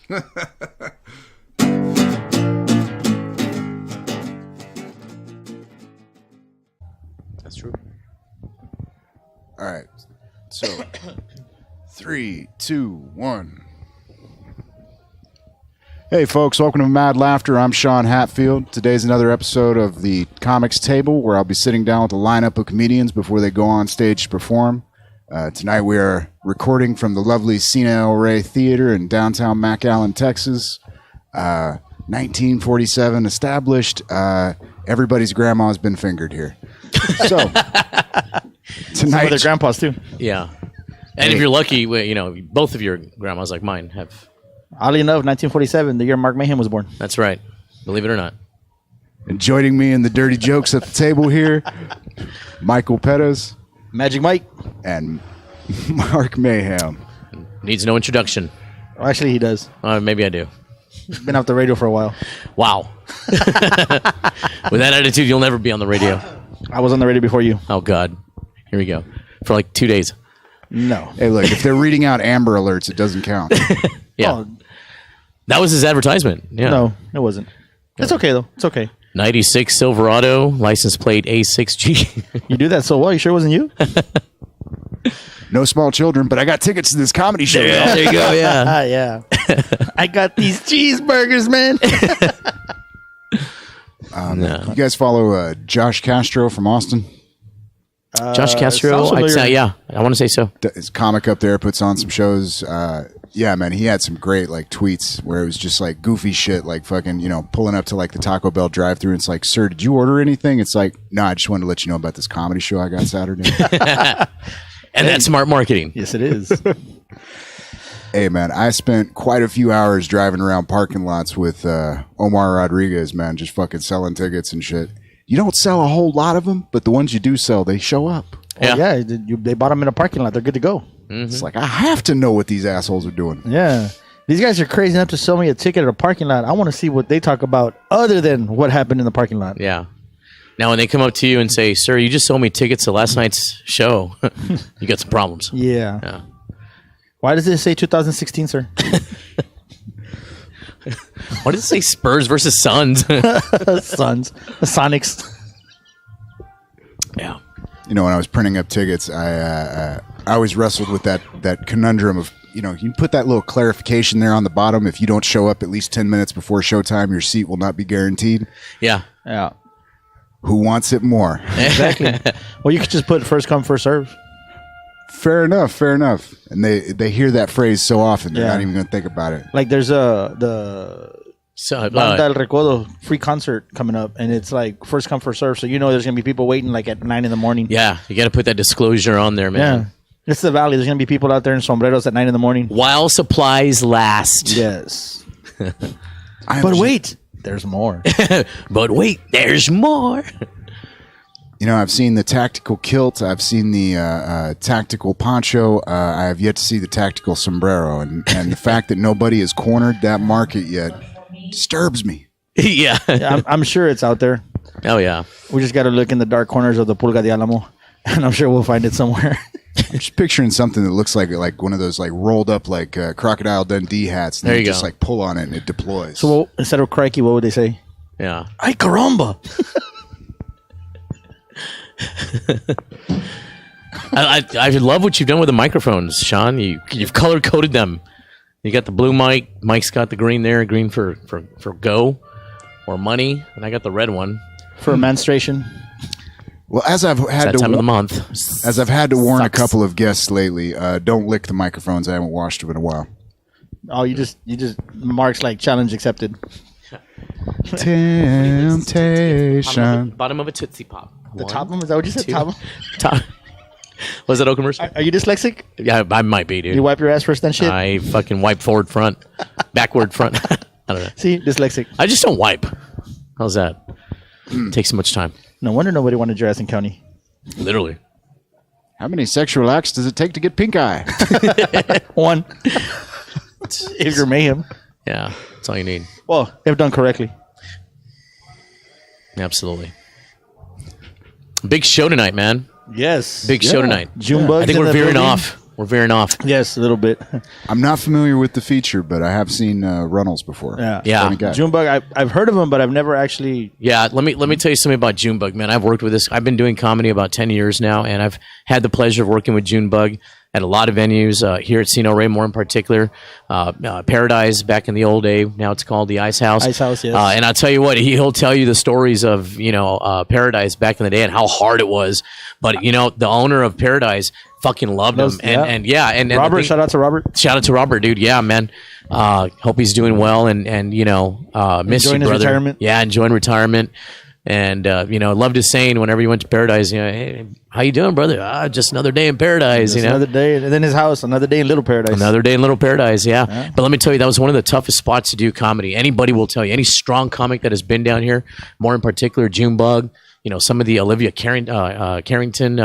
That's true. All right. So, 3, 2, 1. Hey, folks. Welcome to Mad Laughter. I'm Sean Hatfield. Today's another episode of the Comics Table, where I'll be sitting down with a lineup of comedians before they go on stage to perform. Tonight we are recording from the lovely Cine El Rey Theater in downtown McAllen, Texas. 1947 established. Everybody's grandma's been fingered here. So tonight, some of their grandpas too. Yeah, and if you're lucky, both of your grandmas like mine have. Oddly enough, 1947, the year Mark Mayhem was born. That's right. Believe it or not. And joining me in the dirty jokes at the table here, Michael Pettis, Magik Mike. and Mark Mayhem. Needs no introduction. Well, actually, he does. Maybe I do. He's been off the radio for a while. Wow. With that attitude, you'll never be on the radio. I was on the radio before you. Oh, God. Here we go. For like 2 days. No. Hey, look, if they're reading out Amber Alerts, it doesn't count. Yeah. Oh, that was his advertisement. Yeah. no, it wasn't. It's okay, though. It's okay. 96 Silverado, license plate A6G. You do that so well. You sure it wasn't you? No small children, but I got tickets to this comedy show. Yeah, there you go. Yeah. Yeah. I got these cheeseburgers, man. No. You guys follow Josh Castro from Austin? Josh Castro? sounds I'd say, familiar. yeah. I want to say so. His comic up there, puts on some shows. Yeah, man, he had some great like tweets where it was just like goofy shit, like fucking, pulling up to like the Taco Bell drive-thru, and it's like, sir, did you order anything? It's like, no, I just wanted to let you know about this comedy show I got Saturday. And that's smart marketing. Yes, it is. Hey, man, I spent quite a few hours driving around parking lots with Omar Rodriguez, man, just fucking selling tickets and shit. You don't sell a whole lot of them, but the ones you do sell, they show up. Oh, yeah. They bought them in a parking lot. They're good to go. It's like, I have to know what these assholes are doing. Yeah. These guys are crazy enough to sell me a ticket at a parking lot. I want to see what they talk about other than what happened in the parking lot. Yeah. Now, when they come up to you and say, sir, you just sold me tickets to last night's show, you got some problems. Yeah. Yeah. Why does it say 2016, sir? Why does it say Spurs versus Suns? Sons. The Sonics. Yeah. When I was printing up tickets, I always wrestled with that conundrum of, you put that little clarification there on the bottom. If you don't show up at least 10 minutes before showtime, your seat will not be guaranteed. Yeah. Yeah. Who wants it more? Exactly. Well, you could just put first come, first serve. Fair enough. And they hear that phrase so often, they're Yeah. not even going to think about it. Like there's the So, Banda El Recodo free concert coming up, and it's like first come, first serve. So there's going to be people waiting like at 9 in the morning. yeah, you got to put that disclosure on there, man. Yeah. It's the Valley. There's going to be people out there in sombreros at 9 in the morning. While supplies last. Yes. I But am- wait, there's more. But wait, there's more. I've seen the tactical kilt. I've seen the tactical poncho. I have yet to see the tactical sombrero. And the fact that nobody has cornered that market yet disturbs me. Yeah. Yeah, I'm sure it's out there. Oh, yeah. We just got to look in the dark corners of the Pulga de Alamo, and I'm sure we'll find it somewhere. I'm just picturing something that looks like one of those like rolled up like Crocodile Dundee hats. And There you you just go. like pull on it and it deploys. So instead of crikey, what would they say? Yeah. Ay caramba! I love what you've done with the microphones, Sean. You've color coded them. You got the blue mic. Mike's got the green there. Green for go or money. And I got the red one. For menstruation. Well, as I've It's had that to time of the month. as I've had to warn a Sucks. couple of guests lately, don't lick the microphones. I haven't washed them in a while. Oh, you just Mark's like challenge accepted. Temptation. Bottom of a Tootsie Pop. The top of them? Is that what you said? two. Top of 'em? Top. Was that old commercial? Are you dyslexic? Yeah, I might be, dude. You wipe your ass first then shit? I fucking wipe forward, front, backward, front. I don't know. See, dyslexic. I just don't wipe. How's that? Takes so much time. No wonder nobody wanted your ass in county. Literally. How many sexual acts does it take to get pink eye? One. If you're mayhem. Yeah, that's all you need. Well, if done correctly. Absolutely. Big show tonight, man. Yes. Big show tonight. June bugs I think in we're the veering building. off. We're veering off. Yes, a little bit. I'm not familiar with the feature, but I have seen Runnels before. Yeah. Funny guy. Junebug, I've heard of him, but I've never actually. Yeah, let me tell you something about Junebug, man. I've worked with this. I've been doing comedy about 10 years now, and I've had the pleasure of working with Junebug at a lot of venues here at Cine El Rey, more in particular. Paradise back in the old day. Now it's called the Ice House. Ice House, yes. And I'll tell you what, he'll tell you the stories of Paradise back in the day and how hard it was. But the owner of Paradise fucking loved him, and Robert, shout out to Robert. Shout out to Robert, dude. Yeah, man. Hope he's doing well, and miss you, enjoying his brother. retirement. Yeah, enjoying retirement. And loved his saying whenever he went to Paradise, hey, how you doing, brother? Just another day in Paradise, Just another day, and then his house, another day in Little Paradise. Another day in Little Paradise, yeah. But let me tell you, that was one of the toughest spots to do comedy. Anybody will tell you, any strong comic that has been down here, more in particular, Junebug, some of the Olivia Harrington,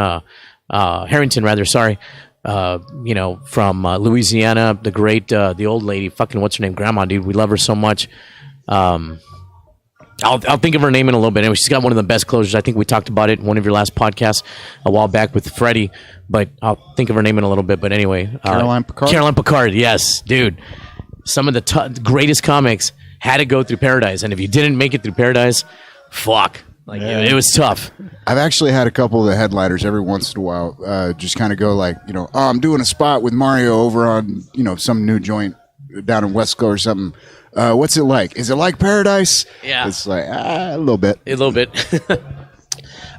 rather, sorry. From Louisiana, the great, the old lady, fucking what's her name, Grandma, dude. We love her so much. I'll think of her name in a little bit. Anyway, she's got one of the best closures. I think we talked about it in one of your last podcasts a while back with Freddie, but I'll think of her name in a little bit. But anyway, Caroline Picard. Caroline Picard, yes, dude. Some of the greatest comics had to go through Paradise, and if you didn't make it through Paradise, fuck. It was tough. I've actually had a couple of the headliners every once in a while just kind of go like, I'm doing a spot with Mario over on, some new joint down in Westco or something. What's it like? Is it like Paradise? Yeah. It's like, a little bit. A little bit.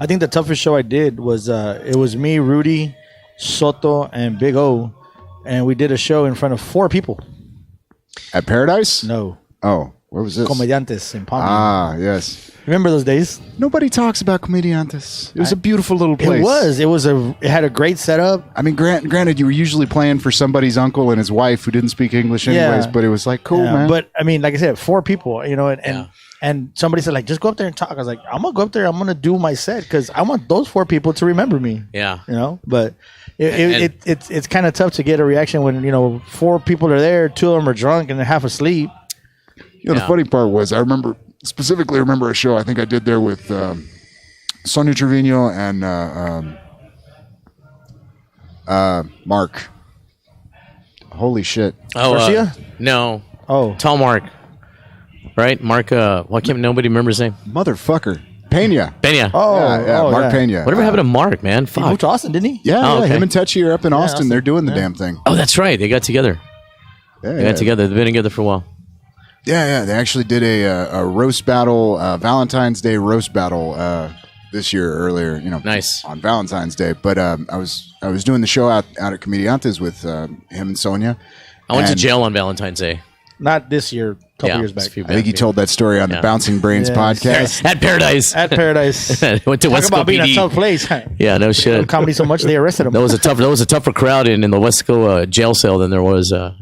I think the toughest show I did was, it was me, Rudy, Soto, and Big O, and we did a show in front of 4 people. At Paradise? No. Oh, where was this? Comediantes in Palm. Ah, yes. Remember those days? Nobody talks about Comediantes. It was a beautiful little place. It had a great setup. I mean, granted, you were usually playing for somebody's uncle and his wife who didn't speak English anyways, but it was like, cool, man. But I mean, like I said, 4 people, and somebody said, like, just go up there and talk. I was like, I'm going to go up there. I'm going to do my set because I want those 4 people to remember me. Yeah. But it's kind of tough to get a reaction when, 4 people are there, 2 of them are drunk and they're half asleep. The funny part was I specifically remember a show I think I did there with Sonia Trevino and Mark. Holy shit. Oh, Garcia? No. Oh. Tall Mark. Right? Mark, why can't nobody remember his name? Motherfucker. Pena. Oh, Mark Pena. Whatever happened to Mark, man? He Fuck. moved to Austin, didn't he? Yeah, okay. Him and Tetchy are up in Austin. Austin. They're doing the damn thing. Oh, that's right. They got together. They got together. They've been together for a while. Yeah. They actually did a roast battle, Valentine's Day roast battle this year earlier. Nice on Valentine's Day. But I was doing the show out at Comediantes with him and Sonia. I went to jail on Valentine's Day. Not this year, a couple years back. I think he told that story on the Bouncing Brains podcast. At Paradise. At Paradise. Went to Talk Westco about being PD. a tough place. Yeah, no shit. Comedy so much they arrested him. That was a tougher crowd in the Westco jail cell than there was at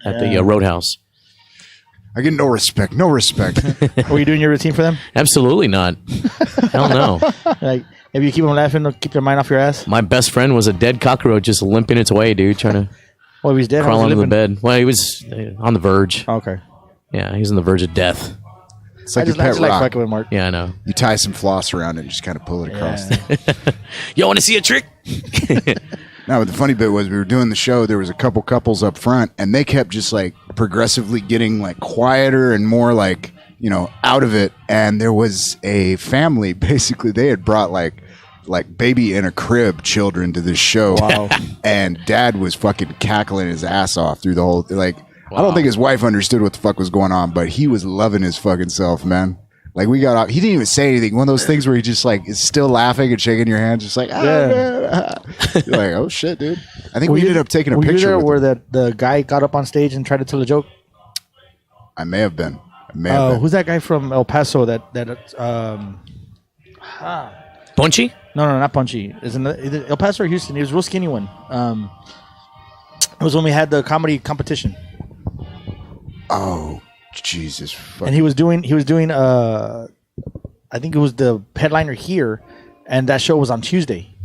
the Roadhouse. I get no respect. Were you doing your routine for them? Absolutely not. Hell no. Like, if you keep them laughing, they'll keep their mind off your ass. My best friend was a dead cockroach just limping its way, dude, trying to Well, he's dead. crawl under the bed. Well, he was on the verge. Oh, okay. Yeah, he was on the verge of death. It's like I a pet just like rock. fucking with Mark. Yeah, I know. You tie some floss around it and just kind of pull it across. You want to see a trick? No, but the funny bit was we were doing the show. There was a couple couples up front, and they kept just like progressively getting like quieter and more like out of it. And there was a family. Basically, they had brought like baby in a crib children to this show. Wow. And dad was fucking cackling his ass off through the whole like. Wow. I don't think his wife understood what the fuck was going on, but he was loving his fucking self, man. Like we got off, he didn't even say anything. One of those things where he just like is still laughing and shaking your hand, just like, You're like, oh shit, dude. I think we ended up taking a Were you picture. there With where him. the guy got up on stage and tried to tell a joke? I may have been. Been. Who's that guy from El Paso Punchy? No, not Punchy. Isn't it El Paso or Houston? He was a real skinny one. It was when we had the comedy competition. Oh, Jesus. And he was doing I think it was the headliner here, and that show was on Tuesday.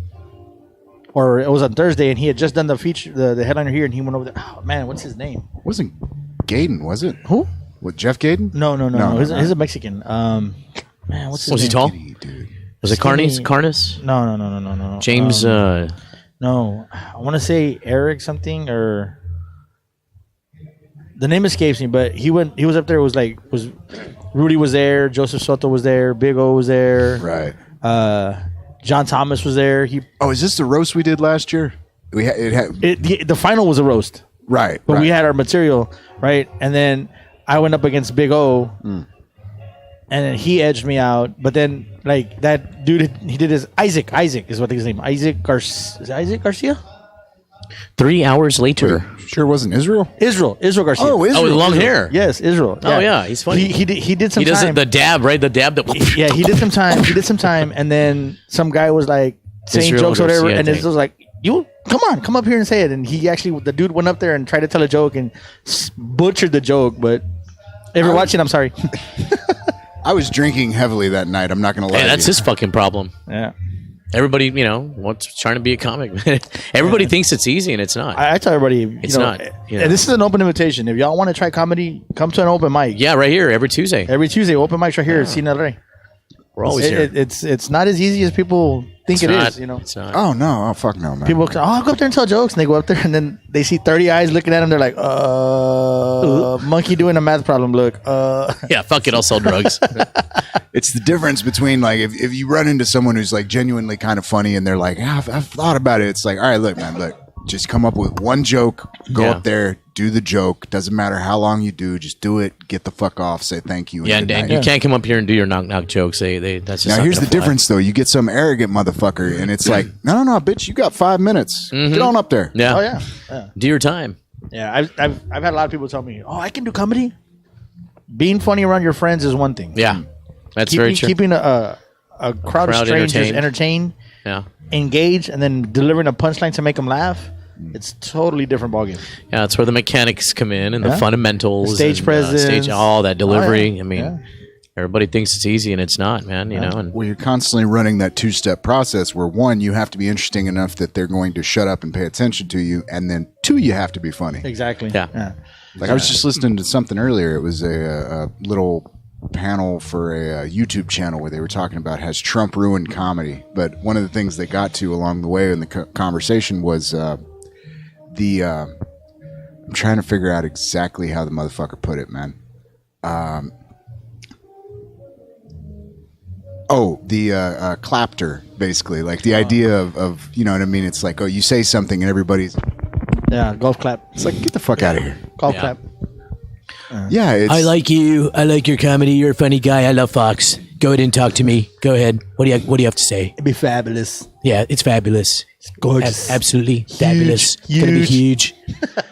Or it was on Thursday, and he had just done the feature, the headliner here, and he went over there. Oh man, what's his name? Wasn't Gaden, was it? Who? What, Jeff Gaden? No. He's a Mexican. Man, what's his name? Was he tall? Dude. Was it Carnes? No. James No, I want to say Eric something or the name escapes me, but he was up there. Was Rudy was there, Joseph Soto was there, Big O was there, Right. John Thomas was there. Is this the roast we did last year? The final was a roast, right. but right. we had our material right, and then I went up against Big O, and then he edged me out. But then like that dude, he did his Isaac is what his name. Isaac Garcia. 3 hours later. Sure wasn't Israel? Israel Garcia. Oh, Israel. Oh, the long hair. Yes, Israel. Oh, yeah, he's funny. He did some He does time. the dab, right? The dab that. Yeah, he did some time, and then some guy was like saying Israel jokes or whatever, Garcia, and I it think. was like, "You come up here and say it." And the dude went up there and tried to tell a joke and butchered the joke. But if you're watching, I'm sorry. I was drinking heavily that night. I'm not going to lie. Hey, to that's you. his fucking problem. Yeah, Everybody, wants trying to be a comic. Everybody thinks it's easy, and it's not. I tell everybody, It's not, And this is an open invitation. If y'all want to try comedy, come to an open mic. Yeah, right here every Tuesday. Every Tuesday, open mics right here at Cine El Rey. We're always here. It's not as easy as people think It's it not, is. It's not. Oh, no. Oh, fuck no, man. People, I'll go up there and tell jokes, and they go up there, and then they see 30 eyes looking at them. They're like, monkey doing a math problem. Look, Yeah, fuck it. I'll sell drugs. It's the difference between, like, if you run into someone who's, like, genuinely kind of funny and they're like, I've thought about it. It's like, all right, look, man, look. Just come up with one joke, go Yeah. up there, do the joke. Doesn't matter how long you do, just do it, get the fuck off, say thank you. Yeah, good and night. you can't come up here and do your knock jokes. That's just Now not here's the gonna fly. difference, though. You get some arrogant motherfucker, and it's like, no, bitch, you got 5 minutes. Get on up there. Yeah. oh yeah. Do your time. Yeah, I've had a lot of people tell me, "Oh, I can do comedy." Being funny around your friends is one thing. Yeah, that's very true. Keeping a crowd of Crowd strangers entertained, Yeah. engaged, and then delivering a punchline to make them laugh. It's totally different ballgame. Yeah, that's where the mechanics come in and the Yeah. fundamentals. The stage and, presence. all that delivery. Oh, yeah. I mean, Yeah. everybody thinks it's easy and it's not, man. You know, and Well, you're constantly running that two-step process where, one, you have to be interesting enough that they're going to shut up and pay attention to you, and then, two, you have to be funny. Exactly. Yeah. Like I was just listening to something earlier. It was a little panel for a YouTube channel where they were talking about has Trump ruined comedy. But one of the things they got to along the way in the conversation was I'm trying to figure out exactly how the motherfucker put it, man. The clapter, basically, like the idea of you know what I mean. It's like, oh, you say something and everybody's. Yeah, golf clap. It's like, get the fuck out of here. Golf Yeah. clap. Yeah, it's, I like you. I like your comedy. You're a funny guy. I love Fox. Go ahead and talk to me. Go ahead. What do you have to say? It'd be fabulous. Yeah, it's fabulous. Gorgeous. Absolutely fabulous. Huge. Gonna be huge.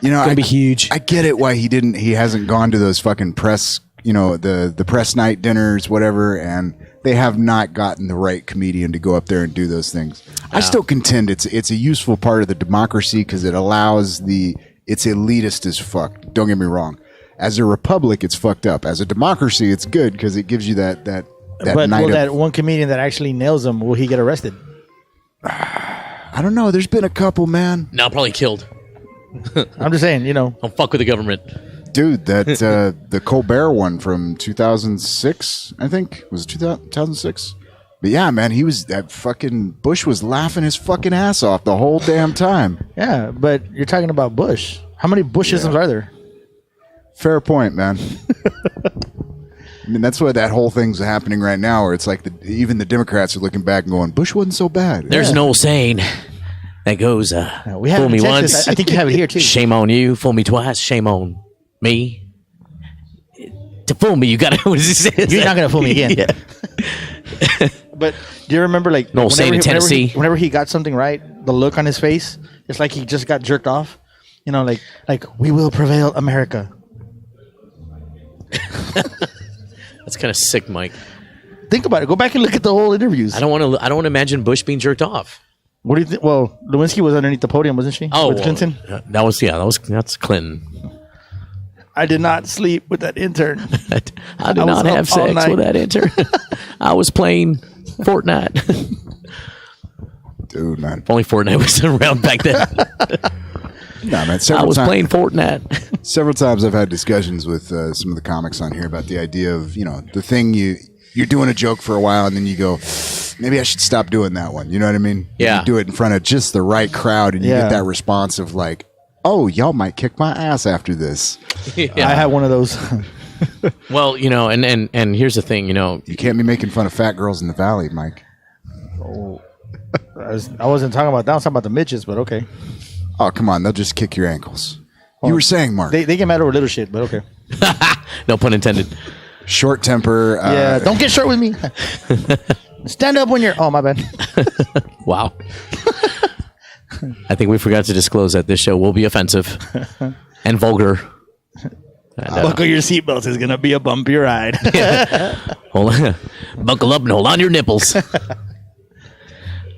you know, Gonna be huge. I get it why he hasn't gone to those fucking press, you know, the press night dinners, whatever, and they have not gotten the right comedian to go up there and do those things. I still contend it's a useful part of the democracy because it allows it's elitist as fuck. Don't get me wrong. As a republic, it's fucked up. As a democracy, it's good because it gives you that But night will of, that one comedian that actually nails him, will he get arrested? I don't know. There's been a couple, man. Now probably killed. I'm just saying, you know. Don't fuck with the government. Dude, that the Colbert one from 2006, I think. Was it 2006? But yeah, man, that fucking Bush was laughing his fucking ass off the whole damn time. Yeah, but you're talking about Bush. How many Bushisms are there? Fair point, man. I mean, that's why that whole thing's happening right now, where it's like even the Democrats are looking back and going, Bush wasn't so bad. There's an old saying that goes, We have fool it me in Texas. once, I think you have it here too. shame on you. Fool me twice, shame on me. To fool me, you gotta. What does he say? You're not gonna fool me again. Yeah. But do you remember, like, No, saying in Tennessee. whenever he got something right, the look on his face, it's like he just got jerked off. You know, like we will prevail, America. That's kind of sick, Mike. Think about it. Go back and look at the whole interviews. I don't want to imagine Bush being jerked off. What do you think? Well, Lewinsky was underneath the podium, wasn't she? Oh, with well, Clinton. That's Clinton. I did not sleep with that intern. I did I was not have up all sex night. with that intern. I was playing Fortnite. Dude, man. If only Fortnite was around back then. Nah, man. I Several was times. playing Fortnite. Several times I've had discussions with some of the comics on here about the idea of, you know, the thing you're doing a joke for a while and then you go, Maybe I should stop doing that one. You know what I mean? Yeah. You do it in front of just the right crowd, and you Yeah. get that response of like, "Oh, y'all might kick my ass after this." I have one of those. Well, and here's the thing, You can't be making fun of fat girls in the valley, Mike. I wasn't talking about that. I was talking about the midgets, but okay. Oh, come on. They'll just kick your ankles. You were saying, Mark. They get mad over little shit, but okay. no pun intended. Short temper. Yeah, don't get short with me. Stand up when you're... Oh, my bad. Wow. I think we forgot to disclose that this show will be offensive and vulgar. And, Buckle your seatbelts. It's going to be a bumpy ride. hold on. Buckle up and hold on to your nipples.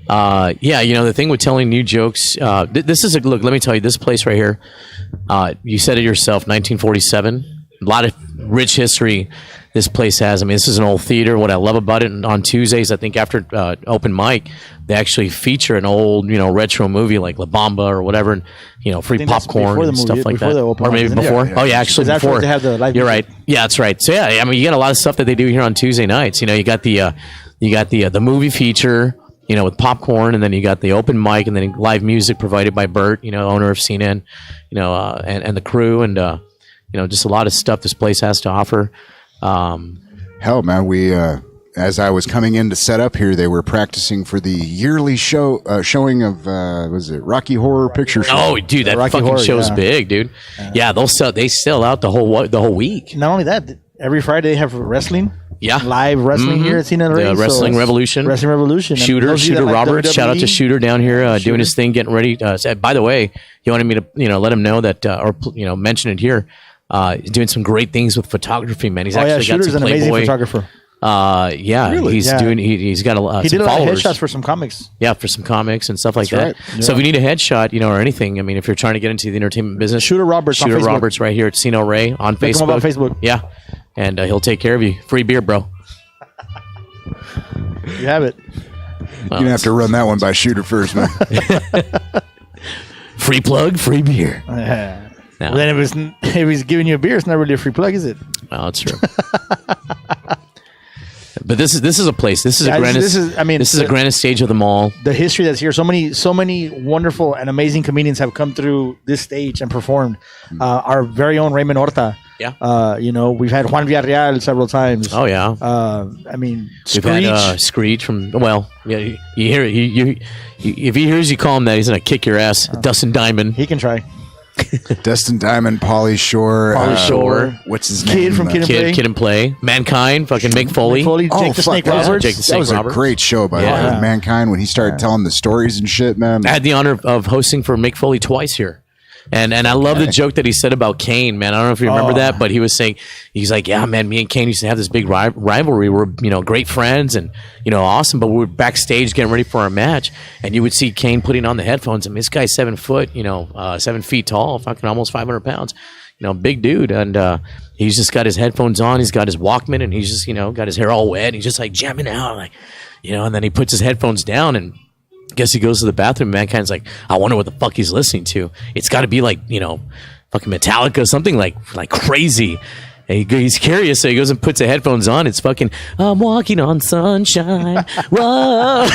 The thing with telling new jokes, this is look, let me tell you, this place right here, you said it yourself, 1947, a lot of rich history this place has. I mean, this is an old theater. What I love about it, on Tuesdays, I think after open mic, they actually feature an old, retro movie like La Bamba or whatever, and, free popcorn and stuff like that. Or maybe before. Oh, yeah, actually before. They have the live You're music. right. Yeah, that's right. So, yeah, I mean, you got a lot of stuff that they do here on Tuesday nights. You got the movie feature, with popcorn, and then you got the open mic, and then live music provided by Bert, owner of Cine, and the crew, and just a lot of stuff this place has to offer. Hell, man, we as I was coming in to set up here, they were practicing for the yearly showing of was it Rocky Horror Picture Show? Oh, dude, that Rocky fucking Horror, show's yeah. big, dude. Yeah, they sell out the whole week. Not only that, every Friday they have wrestling. Yeah, Live wrestling here at Cine El Rey. The Wrestling Revolution. Wrestling Revolution. Shooter that like Roberts. Shout out to WWE. Shooter down here doing his thing, getting ready. By the way, he wanted me to let him know that, or mention it here. He's doing some great things with photography, man. He's actually got Shooter's some an amazing Playboy. photographer. He's Yeah. doing. He's got He some did a lot of followers. headshots for some comics. Yeah, for some comics and stuff like That's that. right. So if you need a headshot, or anything, I mean, if you're trying to get into the entertainment business, Shooter Roberts on Shooter Facebook. Roberts right here at Cine El Rey on Look him Facebook. up on Facebook. Yeah, and he'll take care of you. Free beer, bro. You have it. You're gonna have to run that one by Shooter first, man. Free plug, free beer. No. Well, then if he's giving you a beer, it's not really a free plug, is it? Well, that's true. But this is a place. This is a grandest. This is a grandest stage of them all. The history that's here. So many wonderful and amazing comedians have come through this stage and performed. Our very own Raymond Horta. Yeah. We've had Juan Villarreal several times. Oh yeah. We've We've had Screech from. Well, yeah. You hear it. You if he hears you call him that, he's gonna kick your ass. Dustin Diamond. He can try. Dustin Diamond, Pauly Shore. What's his name? Kid from Kid and Play. Kid and Play. Mankind. Fucking Mick Foley. Jake the Snake that was, Roberts. Jake the that Snake was a Roberts. great show by the way. Yeah. Mankind, when he started telling the stories and shit, man. I had the honor of hosting for Mick Foley twice here. And I love the joke that he said about Kane, man. I don't know if you remember that, but he was saying, he's like, yeah, man, me and Kane used to have this big rivalry. We're, great friends and, awesome. But we were backstage getting ready for our match. And you would see Kane putting on the headphones. I mean, this guy's 7 foot, 7 feet tall, fucking almost 500 pounds, big dude. And he's just got his headphones on. He's got his Walkman and he's just, got his hair all wet. And he's just like jamming out, like, and then he puts his headphones down and guess he goes to the bathroom. Mankind's like, I wonder what the fuck he's listening to. It's got to be like, fucking Metallica, something like crazy. And he's curious, so he goes and puts the headphones on. It's fucking, I'm walking on sunshine. Whoa.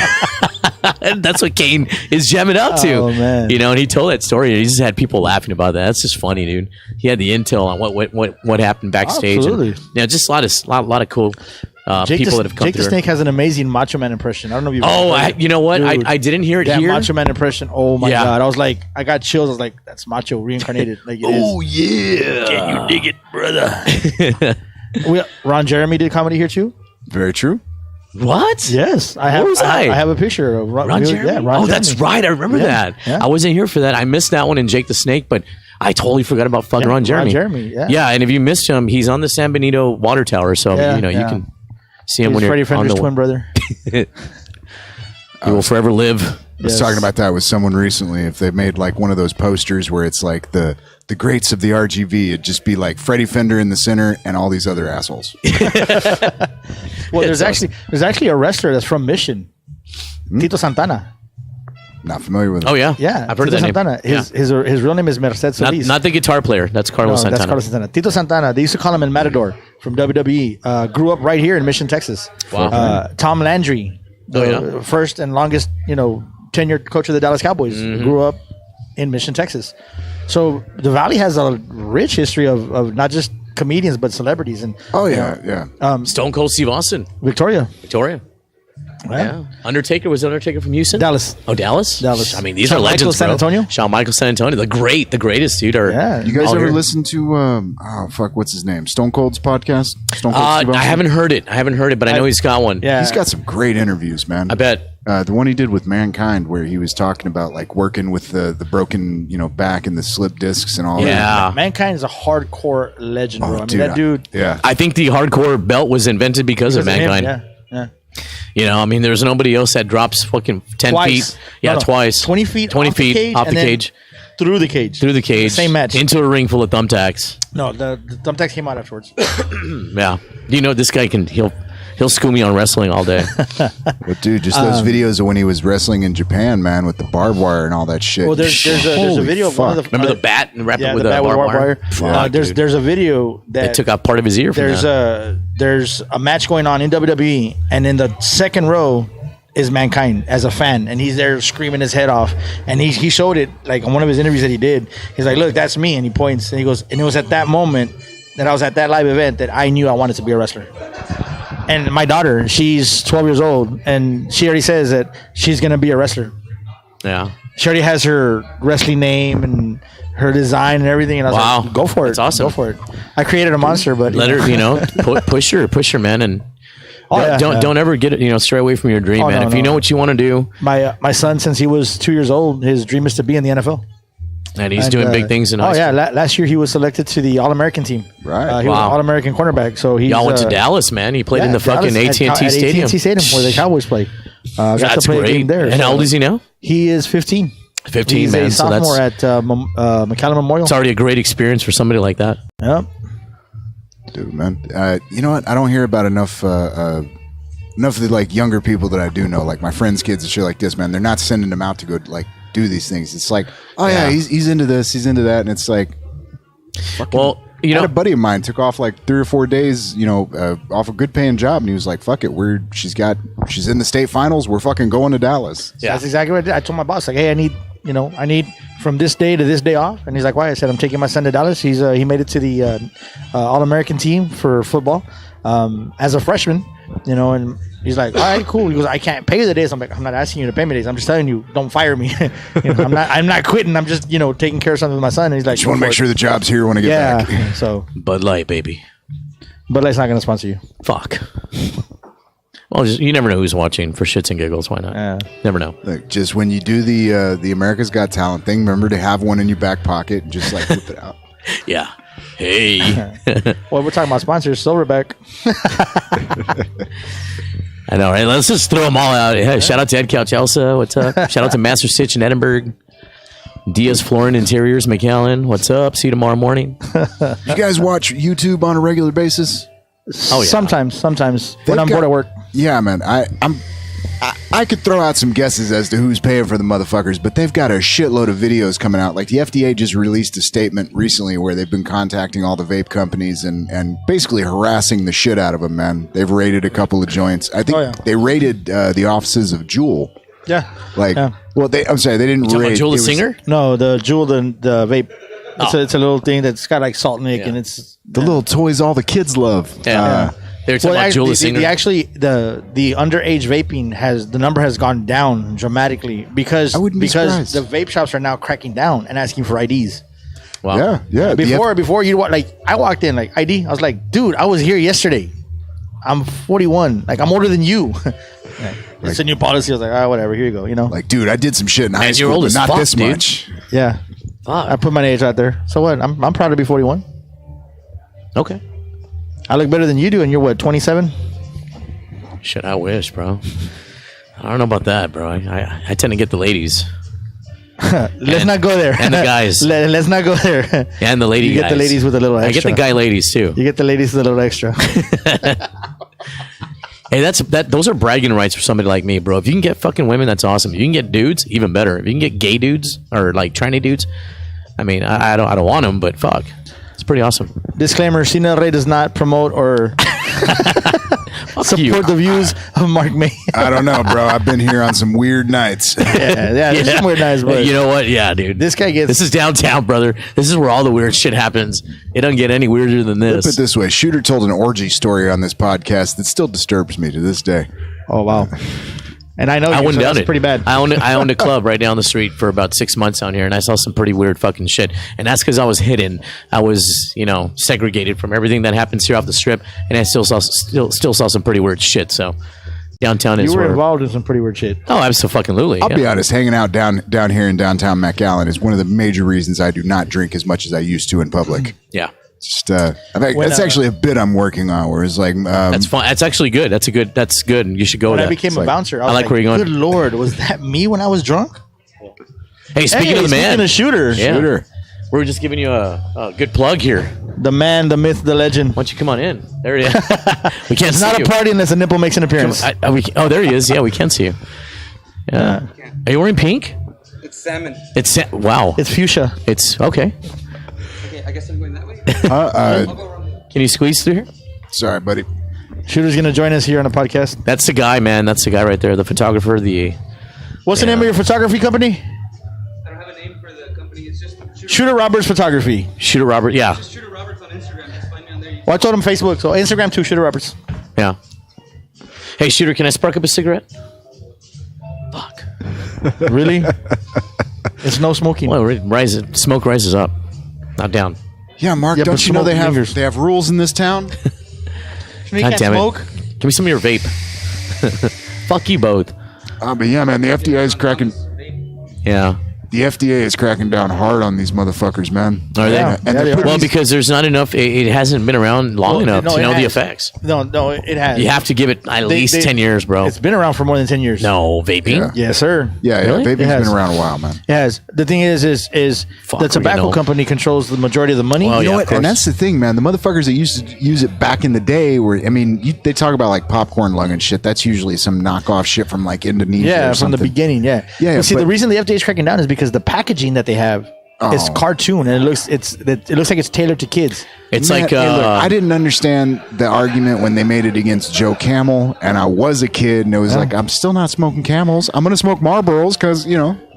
And that's what Kane is jamming out to. Oh, man. And he told that story. And he just had people laughing about that. That's just funny, dude. He had the intel on what happened backstage. Absolutely. And, just a lot of cool people that have come Jake through. the Snake has an amazing Macho Man impression. I don't know if you've Oh, heard it. you know what? Dude, I didn't hear it that here. Macho Man impression. Oh my Yeah. god! I was like, I got chills. I was like, that's Macho reincarnated. Like it is. yeah. Can you dig it, brother? Ron Jeremy did comedy here too. Very true. What? Yes, I have. Where was I? I have a picture of Ron Jeremy? Yeah, Ron that's Jeremy. right. I remember that. Yeah. I wasn't here for that. I missed that one in Jake the Snake, but I totally forgot about fucking Yeah, Ron Jeremy. Ron Jeremy, yeah. Yeah, and if you missed him, he's on the San Benito water tower, so Yeah, you yeah. can see him He's when Freddie you're on Fender's the twin brother. He will forever live. I was talking about that with someone recently. If they made like one of those posters where it's like the greats of the RGV, it'd just be like Freddie Fender in the center and all these other assholes. Well, there's actually a wrestler that's from Mission, Tito Santana. Not familiar with it. Oh yeah, Yeah, I've heard Tito of that Santana. name. His real name is Mercedes Solis. Not the guitar player. That's Carlos No, Santana. that's Carlos Santana. Tito Santana. They used to call him in Matador from WWE. Grew up right here in Mission, Texas. Wow. Tom Landry. the first and longest, tenured coach of the Dallas Cowboys. Grew up in Mission, Texas. So the Valley has a rich history of not just comedians but celebrities and Stone Cold Steve Austin, Victoria. Yeah. Undertaker was Undertaker from Houston, Dallas. Oh, Dallas. Dallas. I mean, these Shawn are legends, Michaels, San bro. Antonio? Shawn Michaels, San Antonio, the greatest dude. You guys all ever here. listen to what's his name? Stone Cold's podcast? Stone Cold Steve Austin? I haven't heard it, but I know he's got one. Yeah. He's got some great interviews, man. I bet. The one he did with Mankind, where he was talking about like working with the broken, back and the slip discs and all that. Yeah. Mankind is a hardcore legend, bro. I mean, dude, that dude. Yeah. I think the hardcore belt was invented because of Mankind. Yeah. I mean, there's nobody else that drops fucking 10 Twice. feet. Yeah, twice. 20 feet 20 off the feet cage off the and then cage. Through the cage. Through the cage. Same match. Into a ring full of thumbtacks. No, the thumbtacks came out afterwards. Yeah. This guy he'll school me on wrestling all day. But dude, just those videos of when he was wrestling in Japan, man, with the barbed wire and all that shit. Well, there's a video of one of the Remember the bat and wrap it with the a bat with barbed wire? Fuck, dude. There's a video that They took out part of his ear from that. There's a match going on in WWE, and in the second row is Mankind as a fan, and he's there screaming his head off, and he showed it like on one of his interviews that he did. He's like, look, that's me, and he points and he goes, and it was at that moment that I was at that live event that I knew I wanted to be a wrestler. And my daughter, she's 12 years old, and she already says that she's gonna be a wrestler. Yeah. She already has her wrestling name and her design and everything, and I was like, go for it. That's awesome. Go for it. I created a monster, but Let her, push her, man, and don't ever get it, stray away from your dream, man. If you know what you want to do, my son, since he was 2 years old, his dream is to be in the NFL. and he's doing big things in high school. Last year he was selected to the All-American team. Right. He was an All-American cornerback. So Y'all went to Dallas, man. He played in the fucking AT&T Stadium. AT&T Stadium where the Cowboys play. Got That's to play a great. game there. And how old is he now? He is 15. 15, He's man. a So sophomore at McAllen Memorial. it's already a great experience for somebody like that. Yep. Dude, man. You know what? I don't hear about enough of the like younger people that I do know, like my friends' kids and shit like this, man. They're not sending them out to go like do these things. It's like, he's into this, he's into that, and it's like, Well, I had a buddy of mine took off like 3 or 4 days, off a good paying job, and he was like, "Fuck it, she's in the state finals. We're fucking going to Dallas." Yeah. That's exactly what I did. I told my boss, like, hey, I need from this day to this day off. And he's like, why? I said, I'm taking my son to Dallas. He made it to the All-American team for football as a freshman, and he's like, all right, cool. He goes, I can't pay you the days. I'm like, I'm not asking you to pay me days. I'm just telling you, don't fire me. I'm not quitting. I'm just, taking care of something with my son. And he's like, Just want to make sure the job's here when I get back. So Bud Light, baby. Bud Light's not going to sponsor you. Fuck. Well, you never know who's watching for shits and giggles. Why not? Yeah. Never know. Like, just when you do the America's Got Talent thing, remember to have one in your back pocket and just like whip it out. Yeah. Hey. Well, we're talking about sponsors. Silverback. I know, right? Let's just throw them all out. Hey, shout out to Ed Couch Elsa. What's up? Shout out to Master Stitch in Edinburgh. Diaz Florin Interiors, McAllen. What's up? See you tomorrow morning. You guys watch YouTube on a regular basis? Oh, yeah. Sometimes when I'm bored at work. Yeah, man. I could throw out some guesses as to who's paying for the motherfuckers, but they've got a shitload of videos coming out. Like the FDA just released a statement recently where they've been contacting all the vape companies and basically harassing the shit out of them, man. They've raided a couple of joints. I think they raided the offices of Juul. Yeah. Well, I'm sorry, they didn't raid. Juul the singer? No, the Juul, the vape. It's a little thing that's got like salt Nick, and it's the little toys all the kids love. Yeah. They were talking about Juul the singer. The underage vaping the number has gone down dramatically because surprised. the vape shops are now cracking down and asking for IDs. Wow. Yeah. Before you I walked in like ID. I was like, dude, I was here yesterday. I'm 41. Like I'm older than you. It's a new policy. I was like, whatever. Here you go. Like, dude, I did some shit in high you're school, old but as not fuck, this dude. much. Yeah. Fuck. I put my age out there. So what? I'm proud to be 41. Okay. I look better than you do, and you're what, 27? Shit, I wish, bro. I don't know about that, bro. I tend to get the ladies. Let's not go there. And the guys. Let's not go there. And the lady You guys. get the ladies with a little extra. I get the guy ladies, too. You get the ladies with a little extra. Hey, those are bragging rights for somebody like me, bro. If you can get fucking women, that's awesome. If you can get dudes, even better. If you can get gay dudes or like tranny dudes, I mean, I don't want them, but fuck, it's pretty awesome. Disclaimer: Cine El Rey does not promote or. Fuck support the views of Mark May. I don't know, bro. I've been here on some weird nights. yeah, there's some weird nights, but You know what? Yeah, dude. this guy gets. This is downtown, brother. This is where all the weird shit happens. It doesn't get any weirder than Put it this. this way: Shooter told an orgy story on this podcast that still disturbs me to this day. Oh wow! And I know I went down that's it. pretty bad. I owned a club right down the street for about 6 months out here, and I saw some pretty weird fucking shit. And that's because I was hidden. I was, segregated from everything that happens here off the strip, and I still saw some pretty weird shit. So downtown is You were where. involved in some pretty weird shit. Oh, absolutely. I'll be honest, hanging out down here in downtown McAllen is one of the major reasons I do not drink as much as I used to in public. Yeah. Just, that's actually a bit I'm working on. Where it's like, That's fun. That's actually good. That's good. You should go When with I that. became a bouncer, I was like where you're going. Good Lord, was that me when I was drunk? Hey, speaking of the man, speaking of Shooter, Yeah. Shooter. we were just giving you a good plug here. the man, the myth, the legend. Why don't you come on in? There he is. We can't It's see not you. a party unless a nipple makes an appearance. There he is. Yeah, we can see you. Yeah. Are you wearing pink? It's salmon. Wow. It's fuchsia. It's okay. Okay, I guess I'm going that way. Uh, I'll go around. Can you squeeze through here? sorry, buddy. Shooter's gonna join us here on the podcast. That's the guy, man. That's the guy right there. The photographer. What's the name of your photography company? I don't have a name for the company. It's just Shooter Roberts Photography. Shooter Robert. Yeah. Just Shooter Roberts on Instagram. Just find me on there. Well, I told him Facebook, so Instagram too. Shooter Roberts. Yeah. Hey, Shooter, can I spark up a cigarette? Fuck. Really? It's no smoking. Well, smoke rises up, not down. Yeah, Mark. Yeah, but don't you know smoke lingers. they have rules in this town? You God can't damn smoke. it. Give me some of your vape. Fuck you both. But yeah, man, the FDA is cracking. Yeah. The FDA is cracking down hard on these motherfuckers, man. Are they? Yeah. And Yeah, they're they are. putting Well, these- because there's not enough. It hasn't been around long enough no, to it know the has. effects. No, it has. You have to give it at least 10 years, bro. It's been around for more than 10 years. No, vaping? Yeah. Yes, sir. yeah, Really? vaping's It has. been around a while, man. It has. The thing is Fuck, the tobacco we know. company controls the majority of the money. Well, You know yeah, of what? course. And that's the thing, man. The motherfuckers that used to use it back in the day were, they talk about like popcorn lung and shit. That's usually some knockoff shit from like Indonesia. Yeah, or from something. the beginning. Yeah. Yeah, But see, but- the reason the FDA is cracking down is because the packaging that they have is Oh. cartoon, and it looks like it's tailored to kids. It's Man, like, hey, look, I didn't understand the argument when they made it against Joe Camel, and I was a kid, and it was like, I'm still not smoking Camels. I'm gonna smoke Marlboros because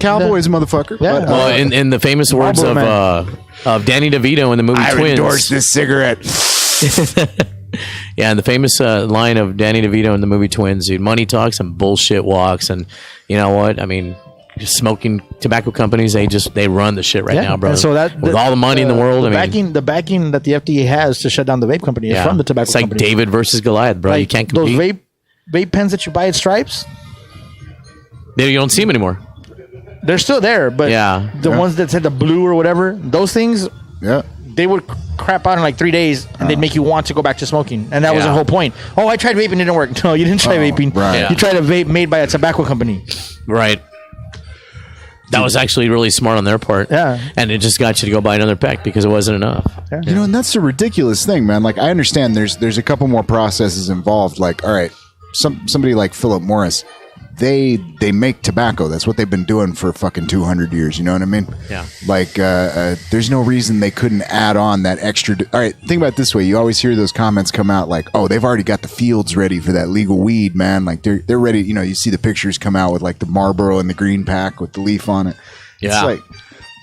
Cowboy's a motherfucker. Yeah. But, well, in the famous words Marlboro of Danny DeVito in the movie I Twins. endorse this cigarette. Yeah, and the famous line of Danny DeVito in the movie Twins, dude, money talks and bullshit walks. And you know what? I mean, just smoking tobacco companies, they run the shit right now, bro. And so with all the money in the world, the backing that the FDA has to shut down the vape company is yeah. from the tobacco It's like company. David versus Goliath, bro. You can't compete. Those vape pens that you buy at Stripes, You don't see them anymore. they're still there, but Yeah. the ones that said the blue or whatever, those things, Yeah. they would crap out in like 3 days, and they'd make you want to go back to smoking. And that was the Yeah. whole point. Oh, I tried vaping, it didn't work. No, you didn't try vaping. right. Yeah. You tried a vape made by a tobacco company. Right. That was actually really smart on their part. Yeah. And it just got you to go buy another pack because it wasn't enough. You know, and that's the ridiculous thing, man. Like, I understand there's a couple more processes involved. Like, all right, somebody like Philip Morris, they make tobacco. That's what they've been doing for fucking 200 years. You know what I mean? Yeah. Like, there's no reason they couldn't add on that extra. All right, think about it this way. You always hear those comments come out like, oh, they've already got the fields ready for that legal weed, man. Like, they're ready. You know, you see the pictures come out with like the Marlboro and the green pack with the leaf on it. Yeah. It's like,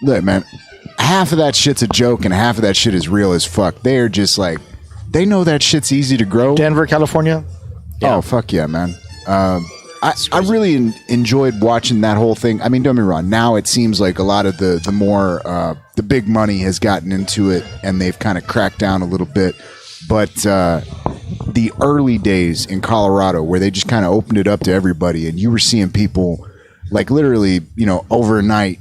look, man, half of that shit's a joke and half of that shit is real as fuck. They're just like, they know that shit's easy to grow. Denver, California. Oh, fuck yeah, man. I really enjoyed watching that whole thing. I mean, don't get me wrong. Now it seems like a lot of the more the big money has gotten into it, and they've kind of cracked down a little bit. But the early days in Colorado, where they just kind of opened it up to everybody, and you were seeing people like literally, overnight,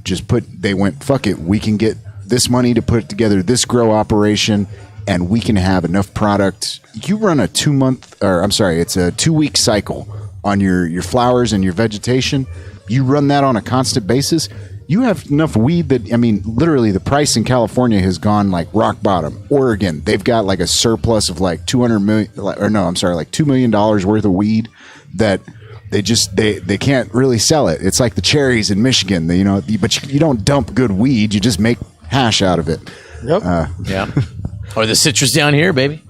they went, fuck it, we can get this money to put together this grow operation, and we can have enough product. You run it's a 2-week cycle on your flowers and your vegetation. You run that on a constant basis. You have enough weed that, I mean, literally the price in California has gone like rock bottom. Oregon, they've got like a surplus of like $2 million worth of weed that they can't really sell it. It's like the cherries in Michigan, but you don't dump good weed. You just make hash out of it. Yep. Yeah. Or the citrus down here, baby.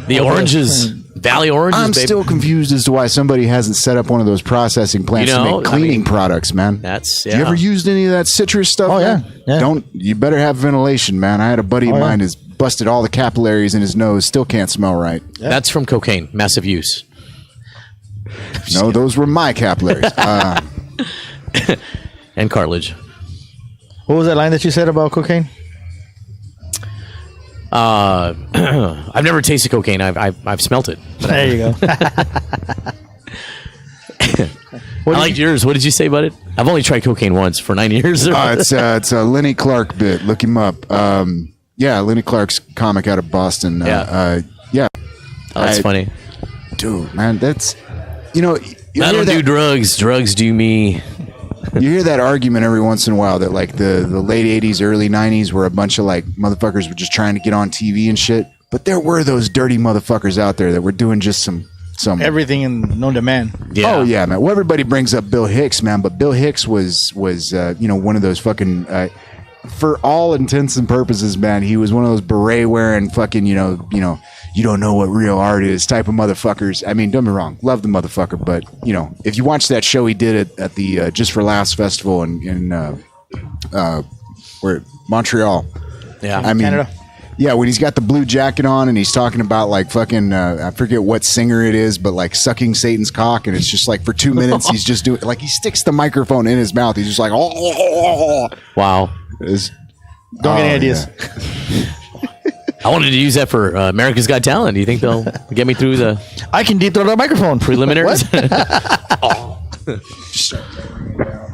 The oranges. Valley oranges, I'm baby. still confused as to why somebody hasn't set up one of those processing plants You know, to make cleaning I mean, products, man. That's You ever used any of that citrus stuff? Oh, man? yeah. You better have ventilation, man. I had a buddy of mine who's busted all the capillaries in his nose, still can't smell right. That's from cocaine, massive use. No, those were my capillaries. And cartilage. What was that line that you said about cocaine? I've never tasted cocaine. I've smelt it. There you go. I liked yours. What did you say about it? I've only tried cocaine once for 9 years. It's a Lenny Clark bit. Look him up. Yeah, Lenny Clark's comic out of Boston. Yeah. That's funny. Dude, man, that's you I don't do drugs. Drugs do me. You hear that argument every once in a while that like the late 80s, early 90s where a bunch of like motherfuckers were just trying to get on TV and shit. But there were those dirty motherfuckers out there that were doing just some Everything in known to man. Yeah. Oh yeah, man. Well, everybody brings up Bill Hicks, man, but Bill Hicks was one of those fucking for all intents and purposes, man, he was one of those beret wearing fucking, you don't know what real art is type of motherfuckers. I mean, don't be wrong, love the motherfucker, but if you watch that show he did at the Just for Laughs festival in where Montreal. Yeah. I mean, Canada. yeah, when he's got the blue jacket on and he's talking about like fucking I forget what singer it is, but like sucking Satan's cock, and it's just like for 2 minutes he's just doing like he sticks the microphone in his mouth. He's just like Wow. Don't get any ideas. Yeah. I wanted to use that for America's Got Talent. Do you think they'll get me through the I can deep throat the microphone. preliminaries?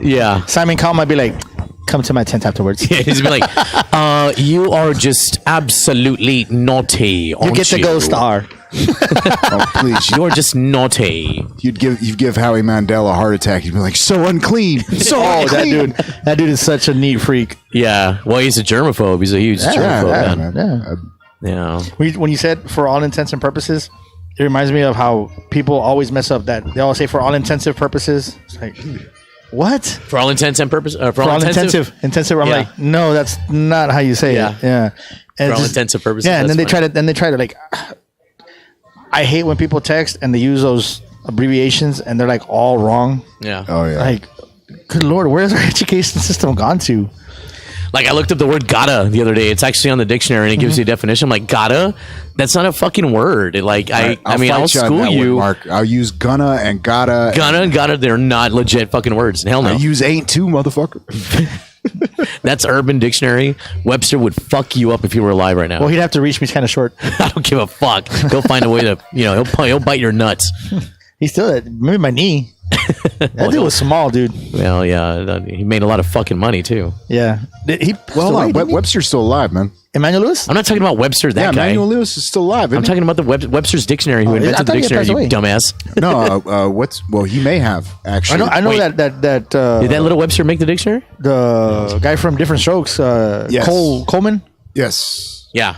Yeah. Simon Cowell might be like, come to my tent afterwards. He's be like, you are just absolutely naughty. You get the gold star. Oh please, You're just naughty. you'd give Howie Mandel a heart attack. You'd be like, so unclean, so Oh, unclean. that dude is such a neat freak. Yeah. Well, he's a germaphobe. He's a huge germaphobe, man. Yeah. Yeah. When you said for all intents and purposes, it reminds me of how people always mess up that. They always say for all intensive purposes. It's like, what? For all intents and purposes? For For all intensive. I'm Yeah. like, no, that's not how you say Yeah. it. Yeah. And For all just- intents and purposes. Yeah, and then that's they funny. try to like. I hate when people text and they use those abbreviations and they're like all wrong. Yeah. Oh yeah. Like, good lord, where's our education system gone to? Like I looked up the word gotta the other day. It's actually on the dictionary and it gives you a definition. I'm like, gotta? That's not a fucking word. Like I'll fight you on school that you. one, Mark. I'll use gonna and gotta. Gonna and gotta, they're not legit fucking words. Hell no. I use ain't too, motherfucker. That's Urban Dictionary. Webster would fuck you up if you were alive right now. Well, he'd have to reach me kind of short. I don't give a fuck. He'll find a way to, he'll bite your nuts. He's still at maybe my knee. That dude was small, dude. Well, yeah, he made a lot of fucking money too. Yeah. He Well, hold on. didn't he? Webster's still alive, man. Emmanuel Lewis? I'm not talking about Webster, that Yeah, guy. Emmanuel Lewis is still alive. I'm talking about the Webster's Dictionary, who I invented the thought he had dictionary, you passed dumbass. No, he may have actually. I know Wait. that Did that little Webster make the dictionary? the guy from Different Strokes, Yes. Coleman? Yes, Yeah,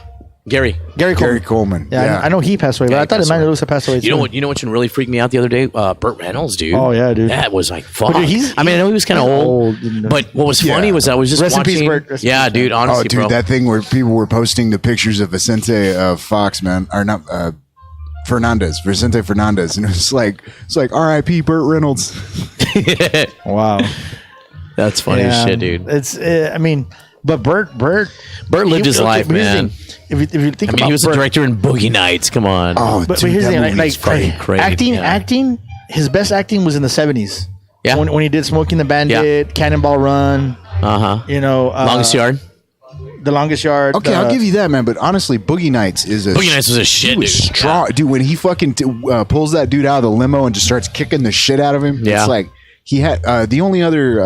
Gary. Gary Coleman. Gary Coleman. Yeah, I know he passed away, but Yeah, I thought he passed Emmanuel away. Lewis had passed away too. You know what should really freak me out the other day? Burt Reynolds, dude. Oh, yeah, dude. That was like fuck. But dude, I know he was kind of old, old. but what was funny Yeah. was I was just Rest in watching. peace, Burt. Rest in Yeah, peace, dude. Honestly, Oh, dude, bro. that thing where people were posting the pictures of Vicente Fox, man, or not Vicente Fernandez, and it's like R.I.P. Burt Reynolds. Wow. That's funny as shit, dude. It's, I mean, but Burt lived his life, but here's the man. thing. If you think I mean, about he was Burt, the director in Boogie Nights. Come on. Oh, but dude, here's the that thing, movie's like fucking crazy, acting, his best acting was in the 70s. Yeah. When he did Smoking the Bandit, Cannonball Run, Uh huh. Longest Yard. The Longest Yard. Okay, I'll give you that, man. But honestly, Boogie Nights is a Boogie Nights was a shit, he was dude. strong, dude. When he fucking pulls that dude out of the limo and just starts kicking the shit out of him, Yeah. it's like he had the only other.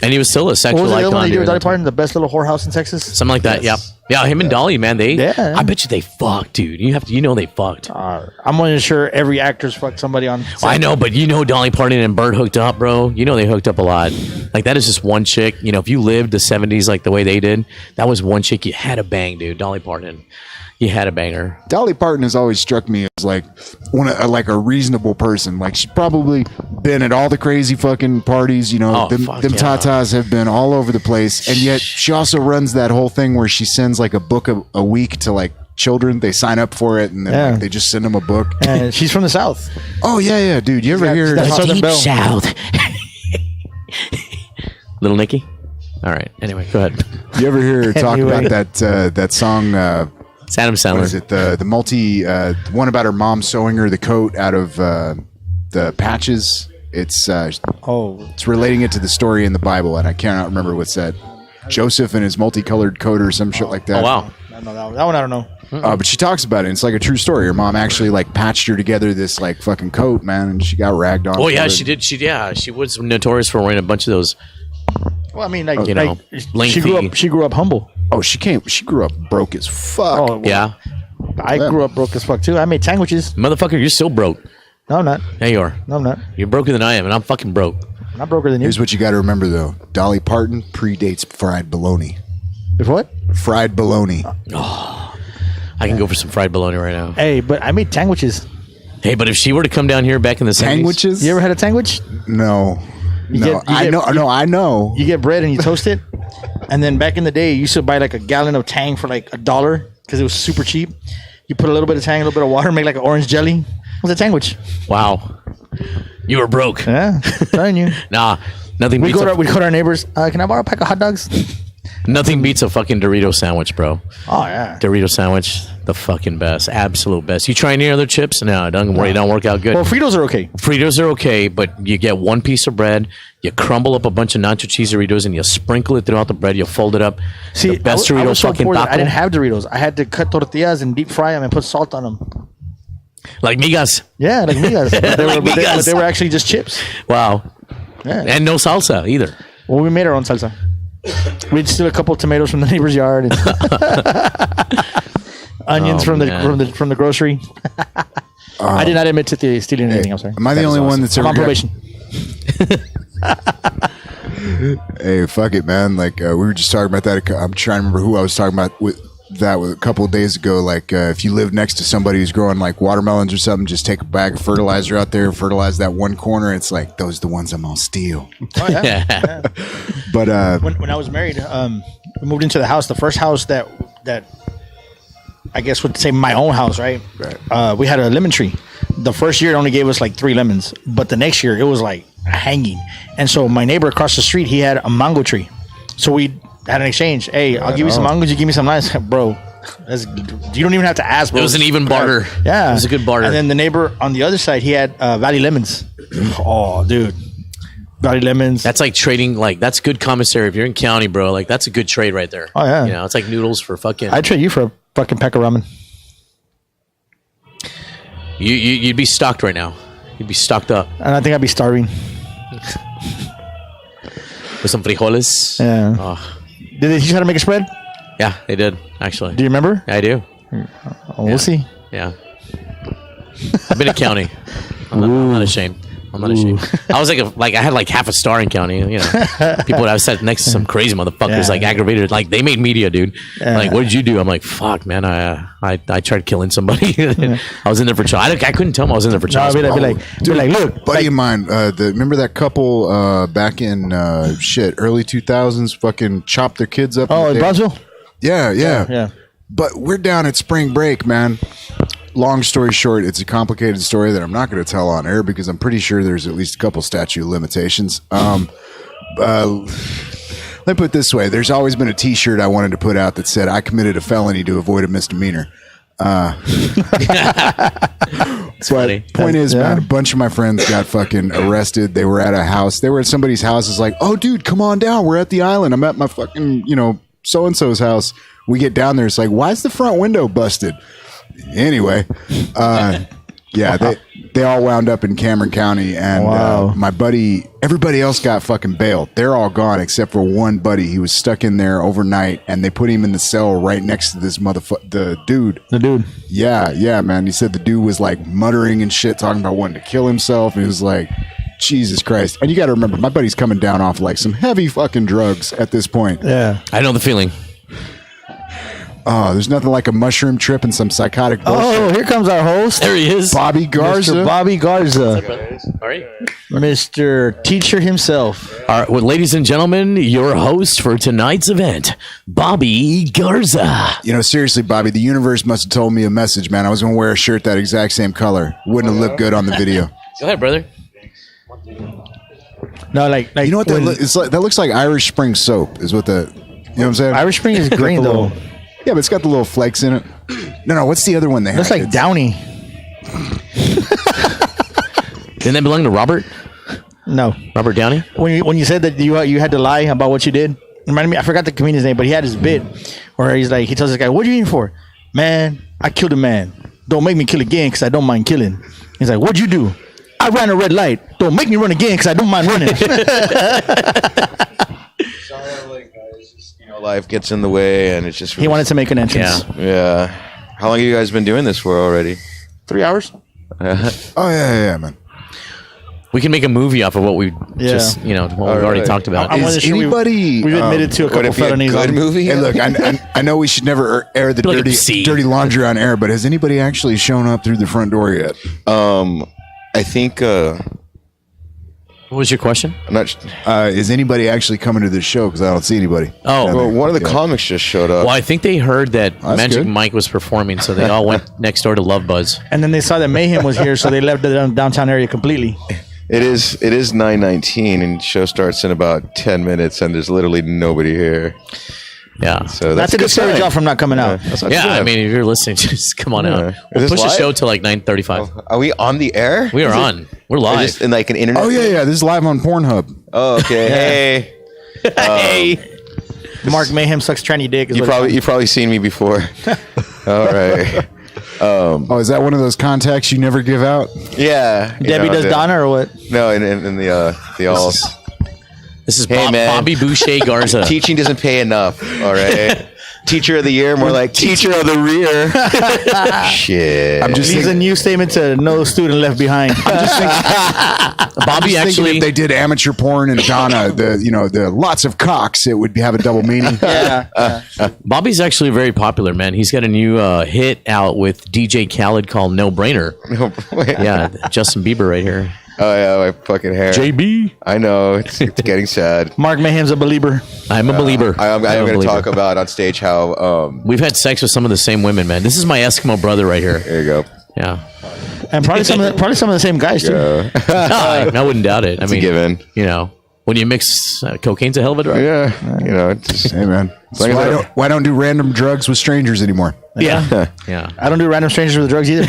And he was still a What sexual was the other one icon. they did during with that Dolly time. Parton? The Best Little Whorehouse in Texas? Something like that. Yes. Yeah. Him and Dolly, man. Yeah. I bet you they fucked, dude. They fucked. I'm not sure every actor's fucked somebody on set. I know, but Dolly Parton and Burt hooked up, bro. They hooked up a lot. Like that is just one chick. If you lived the 70s like the way they did, that was one chick you had to bang, dude. Dolly Parton. You had to bang her. Dolly Parton has always struck me as like like a reasonable person. Like she's probably been at all the crazy fucking parties. Oh, them fuck yeah. tatas have been all over the place, and yet she also runs that whole thing where she sends like a book a week to like children. They sign up for it, and then like, they just send them a book. And she's from the South. Oh yeah, dude. You ever hear That's Southern Belle. South. Little Nicky. All right. Anyway, go ahead. You ever hear her talk about that song? It's Adam Sandler. What is it? The one about her mom sewing her the coat out of the patches. It's relating it to the story in the Bible, and I cannot remember what's that. Joseph and his multicolored coat or some shit like that. Oh wow. I know that one. I don't know. But she talks about it. And it's like a true story. Her mom actually like patched her together this like fucking coat, man, and she got ragged on. Oh yeah, she did. She was notorious for wearing a bunch of those. Well, I mean, like, You know, lengthy. she grew up humble. Oh, she grew up broke as fuck. Oh, well, Yeah, I grew up broke as fuck too. I made sandwiches. motherfucker, you're still broke. No, I'm not. Yeah, you are. No, I'm not. You're broker than I am, and I'm fucking broke. I'm not broker than you. Here's what you got to remember though: Dolly Parton predates fried bologna. If what? Fried bologna. I can go for some fried bologna right now. Hey, but I made sandwiches. Hey, but if she were to come down here back in the 70s, Sandwiches? You ever had a sandwich? No. You No, get- you I get- know. you- No, I know. You get bread and you toast it, and then back in the day, you used to buy like a gallon of Tang for like $1 because it was super cheap. You put a little bit of Tang, a little bit of water, make like an orange jelly. It was a sandwich. wow, you were broke. Yeah, I'm telling you. Nah, nothing We beats go to our neighbors. Can I borrow a pack of hot dogs? nothing beats a fucking Dorito sandwich, bro. Oh yeah. Dorito sandwich, the fucking best, absolute best. You try any other chips? No, don't worry, don't work out good. Well, Fritos are okay. Fritos are okay, but you get one piece of bread, you crumble up a bunch of nacho cheese Doritos, and you sprinkle it throughout the bread. You fold it up. See, the best I Dorito was so fucking poor that taco. I didn't have Doritos. I had to cut tortillas and deep fry them and put salt on them. Like migas. Yeah, like migas. But they were, Like but migas. they were actually just chips. Wow. Yeah. And no salsa either. Well, we made our own salsa. We'd steal a couple of tomatoes from the neighbor's yard, and onions Oh, from man. the grocery. I did not admit to stealing anything. I'm sorry. Am I the That is only one awesome. that's I'm ever on got- probation. Hey, fuck it, man. Like we were just talking about that. I'm trying to remember who I was talking about with a couple of days ago. Like if you live next to somebody who's growing like watermelons or something, just take a bag of fertilizer out there, fertilize that one corner. It's like those are the ones I'm gonna steal. Oh, yeah. Yeah. But When I was married, we moved into the house. The first house that I guess would say my own house, right? Right. We had a lemon tree. The first year it only gave us like 3 lemons, but the next year it was like hanging. And so my neighbor across the street, he had a mango tree. So we had an exchange. Hey, I'll give you some mangoes. You give me some limes, bro. You don't even have to ask, bro. It was an even barter. Yeah, It was a good barter. And then the neighbor on the other side, he had Valley lemons. Oh, dude, Valley lemons. That's like trading, like, that's good commissary. If you're in county, bro, like, that's a good trade right there. Oh, yeah. You know, it's like noodles for fucking. I'd trade you for a fucking pack of ramen. You'd be stocked right now. You'd be stocked up And I think I'd be starving. with some frijoles. Yeah. Oh, Did they teach you how to make a spread? yeah, they did, actually. Do you remember? I do. Oh, we'll see. Yeah. I've been in county. I'm not ashamed. I'm not ashamed. I was I had like half a star in county. You know, people that I sat next to some crazy motherfuckers, Yeah. like aggravated. Like they made media, dude. Yeah. Like, what did you do? I'm like, fuck, man. I tried killing somebody. I was in there for child. I couldn't tell them I was in there for No, child. I'd be support. like, look, buddy of mine, remember that couple back in early 2000s, fucking chopped their kids up. oh, in They- Brownsville? Yeah. Yeah. But we're down at spring break, man. Long story short, it's a complicated story that I'm not going to tell on air because I'm pretty sure there's at least a couple statute of limitations. Let me put it this way. There's always been a t-shirt I wanted to put out that said, I committed a felony to avoid a misdemeanor. funny. Point is, Yeah. man, a bunch of my friends got fucking arrested. They were at a house. They were at somebody's house. It's like, oh, dude, come on down. We're at the island. I'm at my fucking, so-and-so's house. We get down there. It's like, why is the front window busted? Anyway, yeah, they all wound up in Cameron County, and Wow. my buddy, everybody else got fucking bailed. They're all gone except for one buddy. He was stuck in there overnight, and they put him in the cell right next to this the dude. The dude. Yeah, man. He said the dude was like muttering and shit, talking about wanting to kill himself. And he was like, Jesus Christ. And you got to remember, my buddy's coming down off like some heavy fucking drugs at this point. Yeah. I know the feeling. Oh, there's nothing like a mushroom trip and some psychotic bullshit. Oh, here comes our host, There he is. Bobby Garza. Mr. Bobby Garza, All right. Mr. Teacher himself. All right, well, ladies and gentlemen, your host for tonight's event, Bobby Garza. You know, seriously, Bobby, the universe must have told me a message, man. I was going to wear a shirt that exact same color. Wouldn't have looked good on the video. Go ahead, brother. No, like You know what? when- That looks like Irish Spring soap. Is what the you know what I'm saying? Irish Spring is Got the green though. little- Yeah, but it's got the little flakes in it. No. What's the other one they have? Looks like It's- Downy. Didn't that belong to Robert? No, Robert Downey? when you said that you had to lie about what you did, reminded me. I forgot the comedian's name, but he had his bit where he tells this guy, "What are you in for, man? I killed a man. Don't make me kill again because I don't mind killing." He's like, "What'd you do?" "I ran a red light. Don't make me run again because I don't mind running." Life gets in the way, and it's just. He wanted to make an entrance. Yeah. Yeah. How long have you guys been doing this for already? 3 hours. Oh yeah, man. We can make a movie off of what we just, what we've already right. talked about. I Is wasn't sure anybody- We've admitted to a Would couple it be a felonies. good on- movie? Hey, look, I know we should never air the Like obscene. dirty laundry on air, but has anybody actually shown up through the front door yet? I think. What was your question? I'm not. Is anybody actually coming to this show? Because I don't see anybody. Oh, down Well, there. one of the Yeah. comics just showed up. Well, I think they heard that That's Magik good. Mike was performing, so they all went next door to Love Buzz. And then they saw that Mayhem was here, so they left the downtown area completely. It is 9:19, and show starts in about 10 minutes, and there's literally nobody here. Yeah. So Not that's to a good discourage sign. y'all from not coming out. That's not Yeah, too bad. I mean, if you're listening, just come on out. Is We'll this push the live? show to like 9:35. Are we on the air? We are Is it- on. We're or live. just in like an internet. Oh yeah. This is live on Pornhub. Oh, okay. Hey, Hey. Mark Mayhem sucks tranny dick. Is you've probably seen me before. All right. Oh, is that one of those contacts you never give out? Yeah. you Debbie know, does Donna or what? No, in the all. This is Hey, man. Bobby Boucher Garza. Teaching doesn't pay enough. All right. Teacher of the year, more like teacher of the rear. Shit. I'm just Needs a thinking, new statement to no student left behind. Bobby thinking actually. if they did amateur porn and Donna, the lots of cocks, it would have a double meaning. Bobby's actually very popular, man. He's got a new hit out with DJ Khaled called No Brainer. Yeah, Justin Bieber right here. Oh yeah, my fucking hair. JB. I know it's getting sad. Mark Mayhem's a believer. I'm a believer. I'm a going to believer. talk about on stage how. We've had sex with some of the same women, man. This is my Eskimo brother right here. There you go. Yeah. And probably some of the same guys too. I wouldn't doubt it. I mean, given. You know, when you mix cocaine's a hell of a drug. Yeah, you know. It's just, Hey man, Like why don't do random drugs with strangers anymore? Yeah. Yeah. I don't do random strangers with drugs either.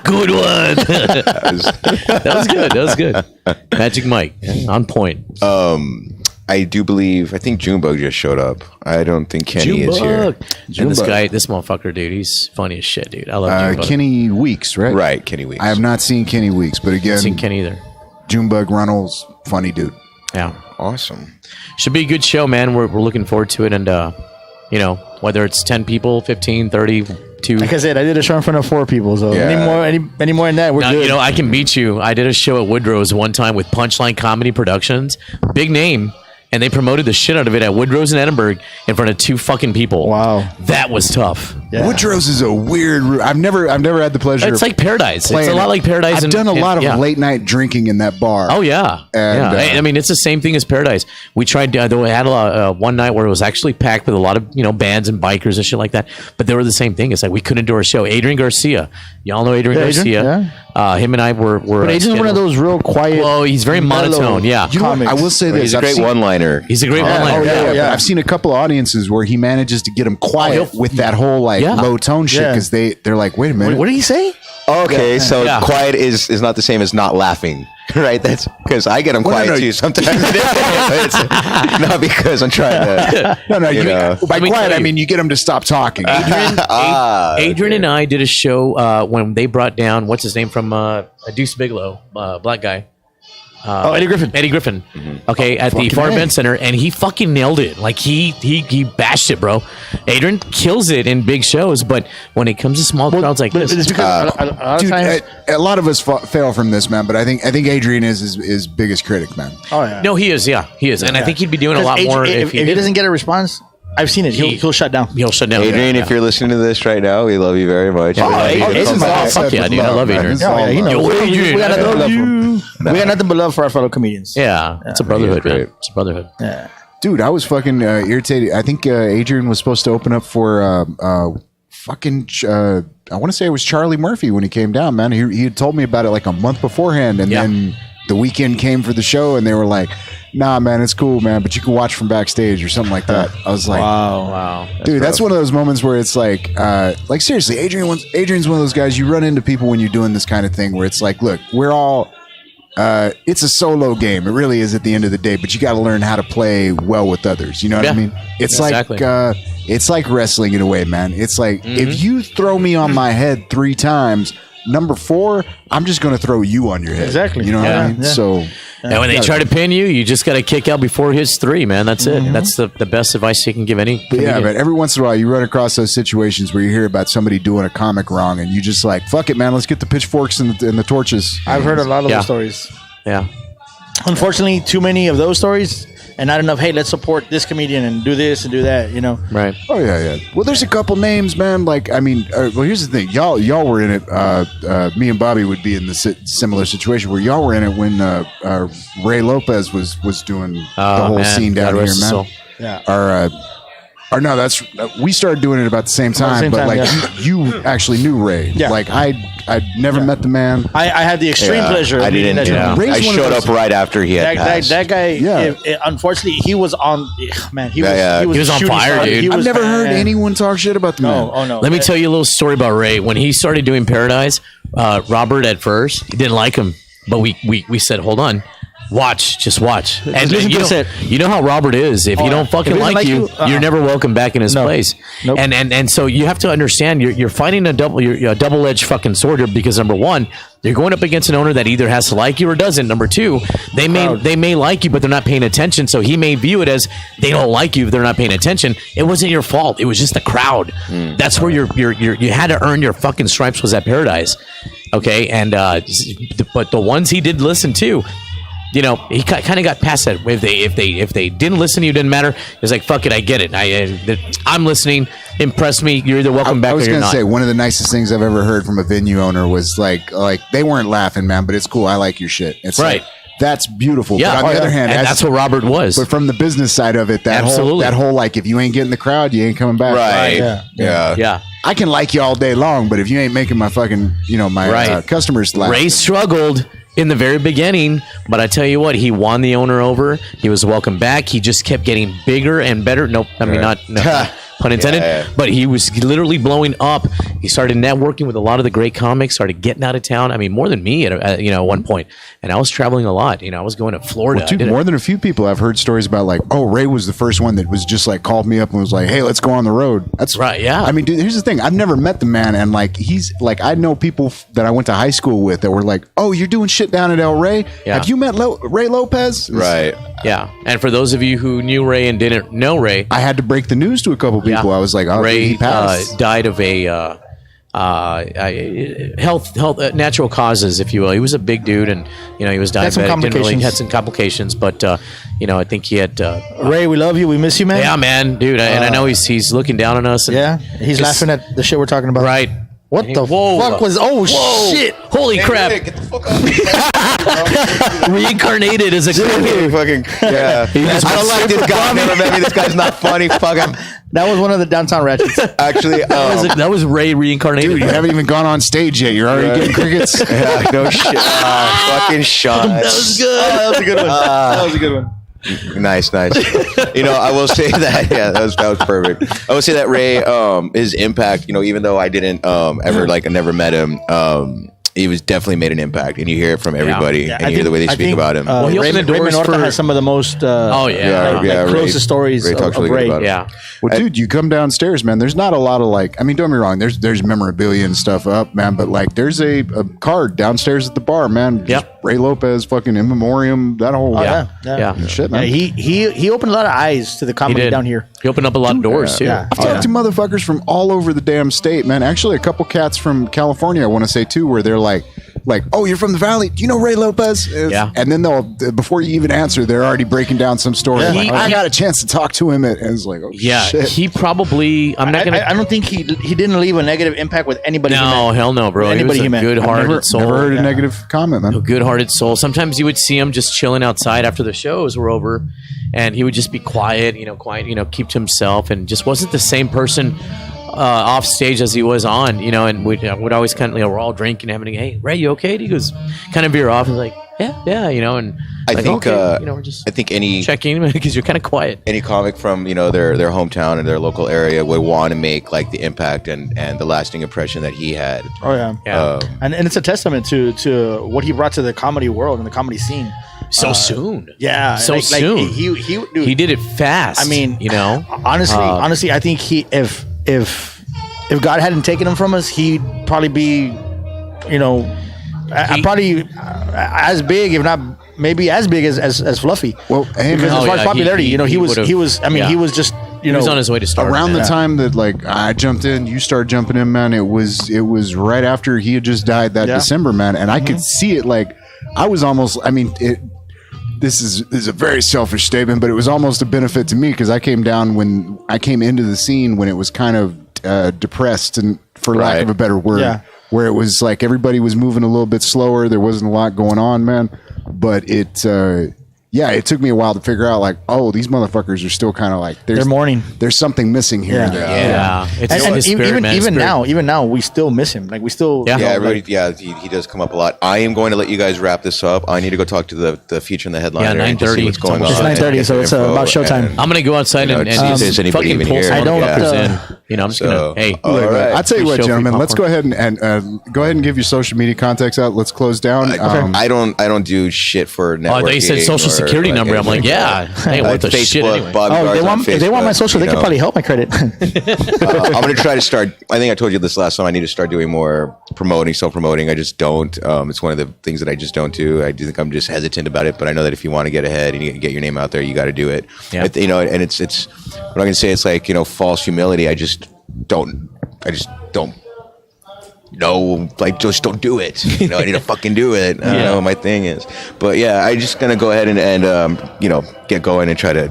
Good one. That was good. That was good. Magik Mike, on point. I think Junebug just showed up. I don't think Kenny is here. And this motherfucker, dude, he's funny as shit, dude. I love Junebug. Kenny Weeks, right? Right, Kenny Weeks. I have not seen Kenny Weeks, but I again, haven't seen Kenny either. Junebug Runnels, funny dude. Yeah. Awesome. Should be a good show, man. We're looking forward to it. And, whether it's 10 people, 15, 30, 2. Like I said, I did a show in front of 4 people. So Yeah. any more than that, we're Now, good. I can beat you. I did a show at Woodrow's one time with Punchline Comedy Productions. Big name. And they promoted the shit out of it at Woodrow's in Edinburgh in front of 2 fucking people. Wow. That was tough. Yeah. Woodrow's is a weird. I've never had the pleasure. It's of like Paradise. It's playing a lot it. like Paradise. I've and- done a lot of yeah. late night drinking in that bar. Oh yeah, And, yeah. I mean, it's the same thing as Paradise. We tried. We had one night where it was actually packed with a lot of bands and bikers and shit like that. But they were the same thing. It's like we couldn't do our show. Adrian Garcia, y'all know Adrian Yeah, Adrian, Garcia. Him and I were. But Adrian's one of those real quiet. Well, he's very mellow monotone. Yeah, You know what? comics. I will say this. He's a I've great seen- one-liner. he's a great Yeah. one-liner. Oh, yeah. but I've seen a couple audiences where he manages to get them quiet with that whole Yeah. low tone shit Yeah. because they're like, wait a minute. What did he say? Okay, so Yeah. quiet is not the same as not laughing, right? That's because I get them Well, quiet no, too sometimes. It's not because I'm trying to. No, You know. by Let me quiet tell I you. mean you get them to stop talking. Adrian and I did a show when they brought down what's his name from Deuce Bigelow, black guy. Eddie Griffin. Eddie Griffin. Okay, at the Far Event Center, and he fucking nailed it. Like he bashed it, bro. Adrian kills it in big shows, but when it comes to small crowds like But this, it's because a lot of Dude, times. a lot of us fail from this, man. But I think Adrian is his biggest critic, man. Oh yeah. no, he is. Yeah, he is, and I think he'd be doing a lot more if if he he did. doesn't get a response. I've seen it. He'll shut down. He'll shut down. Adrian, Yeah. if you're listening to this right now, we love you very much. Yeah, we love you. Adrian's Oh, my fuck yeah, dude. I love Adrian. He knows. Yo, Adrian, We got I nothing but love love you. for- we got nothing but love for our fellow comedians. Yeah, it's a brotherhood, great. man. It's a brotherhood. Yeah. Dude, I was fucking irritated. I think Adrian was supposed to open up for I want to say it was Charlie Murphy when he came down, man. He had told me about it like a month beforehand, and then the weekend came for the show, and they were like, "Nah, man, it's cool, man, but you can watch from backstage or something like that." I was like, Wow. dude, that's one of those moments where it's like seriously, Adrian's one of those guys you run into people when you're doing this kind of thing where it's like, look, we're all. It's a solo game. It really is at the end of the day, but you got to learn how to play well with others. You know what I mean? It's Exactly. it's like wrestling in a way, man. It's like if you throw me on my head 3 times, number 4, I'm just going to throw you on your head. Exactly. You know what I mean? Yeah. So. And when they try to pin you, you just got to kick out before his 3, man. That's it. That's the best advice you can give any. But yeah, comedian. but every once in a while you run across those situations where you hear about somebody doing a comic wrong and you just like, fuck it, man, let's get the pitchforks and the torches. I've heard a lot of Yeah. those stories. Yeah. Unfortunately, too many of those stories, and not enough. Hey, let's support this comedian and do this and do that. You know, Right. Oh yeah. Well, there's a couple names, man. Like, I mean, well, here's the thing. Y'all were in it. Me and Bobby would be in the similar situation where y'all were in it when Ray Lopez was doing the whole man. scene down God here, rest his man. soul. yeah. Or no, that's we started doing it about the same time. same but time, like yeah. you actually knew Ray. Yeah. Like I'd never met the man. I had the extreme pleasure. Of I meeting didn't. that gentleman. Ray's I one of showed those- up right after he had passed. That guy, Yeah. unfortunately, he was on. Man, he was. Yeah. He was, He was a on shooting fire, star. dude. He I've was, never heard man. anyone talk shit about the man. No, oh no. Let me tell you a little story about Ray. When he started doing Paradise, Robert at first he didn't like him, but we said, hold on, just watch. And listen you to know, this. you know how Robert is. If you don't fucking If he doesn't like you, like you, you're never welcome back in his No. place. Nope. And so you have to understand you're fighting a double-edged fucking sword here because number one, you're going up against an owner that either has to like you or doesn't. Number two, they may like you, but they're not paying attention. So he may view it as they don't like you if they're not paying attention. It wasn't your fault. It was just the crowd. That's where you had to earn your fucking stripes was at Paradise. Okay, and but the ones he did listen to, you know, he kind of got past that. If they didn't listen to you, it didn't matter. It's like, fuck it, I get it. I'm listening. Impress me. You're either welcome back I was or you're gonna not. say one of the nicest things I've ever heard from a venue owner was like they weren't laughing, man, but it's cool. I like your shit. It's Right. like, that's beautiful. Yeah. But on the other hand, and that's what Robert was. But from the business side of it, that Absolutely. whole like if you ain't getting the crowd, you ain't coming back. Right. Yeah. Yeah. I can like you all day long, but if you ain't making my fucking my Right. customers laugh, Ray struggled in the very beginning, but I tell you what, he won the owner over. He was welcome back. He just kept getting bigger and better. Nope, I mean not no, pun intended. Yeah. But he was literally blowing up. He started networking with a lot of the great comics. Started getting out of town. I mean, more than me at one point. And I was traveling a lot. I was going to Florida. Well, dude, more than a few people I've heard stories about like, oh, Ray was the first one that was just like called me up and was like, hey, let's go on the road. That's Right, yeah. I mean, dude, here's the thing. I've never met the man, and like he's like I know people that I went to high school with that were like, oh, you're doing shit down at El Rey. Yeah. Have you met Ray Lopez? Right. Yeah. And for those of you who knew Ray and didn't know Ray, I had to break the news to a couple people. Yeah. I was like, oh, Ray he passed. died of a health natural causes, if you will. He was a big dude, and he was diabetic. Had some complications. Had some complications, but I think he had. Ray, we love you. We miss you, man. Yeah, man, dude, and I know he's looking down on us. And Yeah, he's just- laughing at the shit we're talking about. Right. What the Whoa. fuck was? Oh Whoa. shit! Holy crap! Get the fuck out. Reincarnated as a Fucking yeah. I don't like this guy. Never met me. This guy's not funny. Fucking. That was one of the downtown ratchets. Actually, that was Ray reincarnated. Dude, you haven't even gone on stage yet. You're already getting crickets. yeah, no shit. Fucking shots. That was good. That was a good one. That was a good one. Nice. I will say that. Yeah, that was perfect. I will say that Ray, his impact. Even though I didn't ever I never met him. He was definitely made an impact, and you hear it from everybody, and you hear the way they speak about him. Well, he opened the doors Ray Menorca for- has some of the most Ray- closest stories Ray of talks really good Ray. about it. Yeah. Well, dude, you come downstairs, man. There's not a lot of I mean, don't get me wrong. There's memorabilia and stuff up, man. But there's a card downstairs at the bar, man. Just Yep. Ray Lopez, fucking in memoriam, that whole Yeah. shit, Yeah, man. he opened a lot of eyes to the He comedy did down here. He opened up a lot of doors too. Yeah. I've talked to motherfuckers from all over the damn state, man. Actually, a couple cats from California, I want to say too, where they're like, like, oh, you're from the Valley. Do you know Ray Lopez? Yeah. And then before you even answer, they're already breaking down some story. Yeah. Like, I got a chance to talk to him, and it's like, oh Yeah, shit. he probably. I'm not gonna. I don't think he didn't leave a negative impact with anybody. he No, met. hell no, bro. Anybody he he was a met. good-hearted soul. Never heard a negative comment, man. A good-hearted soul. Sometimes you would see him just chilling outside after the shows were over, and he would just be quiet, keep to himself, and just wasn't the same person off stage as he was on, and we'd always kind of, we're all drinking, having, hey, Ray, you okay? And he goes, kind of veer off, and like, yeah, and I like, think okay, we're just I think any checking because you're kind of quiet. any comic from their hometown and their local area would want to make like the impact and the lasting impression that he had. Oh yeah, Yeah. and it's a testament to what he brought to the comedy world and the comedy scene. So soon. Yeah, So soon. Dude, He did it fast. I mean, honestly, I think if God hadn't taken him from us, he'd probably be, probably as big, if not maybe as big as Fluffy. Well, hey, Because man, as far as popularity, he was yeah. he was just he was on his way to start. around the time that like I jumped in, you started jumping in, man. It was right after he had just died that Yeah. December, man, and I could see it. Like I was almost. I mean, this is a very selfish statement, but it was almost a benefit to me because I came into the scene when it was kind of depressed, and for lack Right. of a better word, Yeah. where it was like everybody was moving a little bit slower. There wasn't a lot going on, man. But it took me a while to figure out, like, oh, these motherfuckers are still kind of like they're mourning. There's something missing here. Yeah. Yeah. It's And his spirit, even man, his even spirit. now, we still miss him. Like we still, Yeah. Yeah, like, everybody. He does come up a lot. I am going to let you guys wrap this up. I need to go talk to the feature and the headliner. Yeah, and just see 9:30. what's going It's on. almost 9:30, and so get it's the info about showtime. and- I'm gonna go outside and if there's just anybody fucking even pull here. some I don't, motherfuckers uh, in. I'm just So, gonna. Hey, all right. I'll tell you Free what, show, free gentlemen. Let's go popcorn. ahead and go ahead and give your social media contacts out. Let's close down. I don't do shit for networking. Oh, I thought you said social or, security like, number. I'm like, anything yeah, hey, what the Facebook, shit anyway. Bobby Oh, Garza they on want if they want my Facebook, social, they you could know. probably help my credit. I'm going to try to start. I think I told you this last time. I need to start doing more self-promoting. I just don't. It's one of the things that I just don't do. I do think I'm just hesitant about it. But I know that if you want to get ahead and you get your name out there, you got to do it. Yeah. And it's. I'm not going to say it's like false humility. I just don't. No, like just don't do it. I need to fucking do it. I don't know what my thing is. But yeah, I just gonna go ahead and get going and try to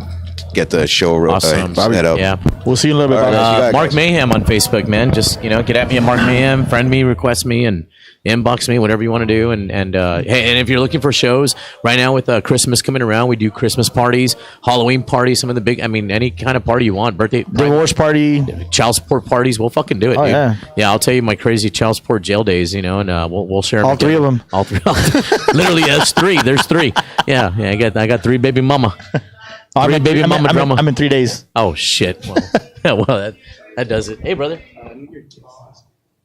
get the show Awesome. set up. Yeah. We'll see you in a little bit. All right, Bobby. guys. You got it, Mark guys. Mayhem on Facebook, man. Just get at me at Mark Mayhem, friend me, request me, and inbox me, whatever you want to do. And hey, and if you're looking for shows right now with Christmas coming around, we do Christmas parties, Halloween parties, some of the big. I mean, any kind of party you want, birthday, Divorce party. child support parties. We'll fucking do it. Oh, dude. yeah. Yeah. I'll tell you my crazy child support jail days. And we'll share 'em All three together. of 'em. All three. Literally, that's three. There's three. Yeah. I got three baby mama. I'm Three baby mama drama. I'm in 3 days. Oh shit! Well, that does it. Hey, brother.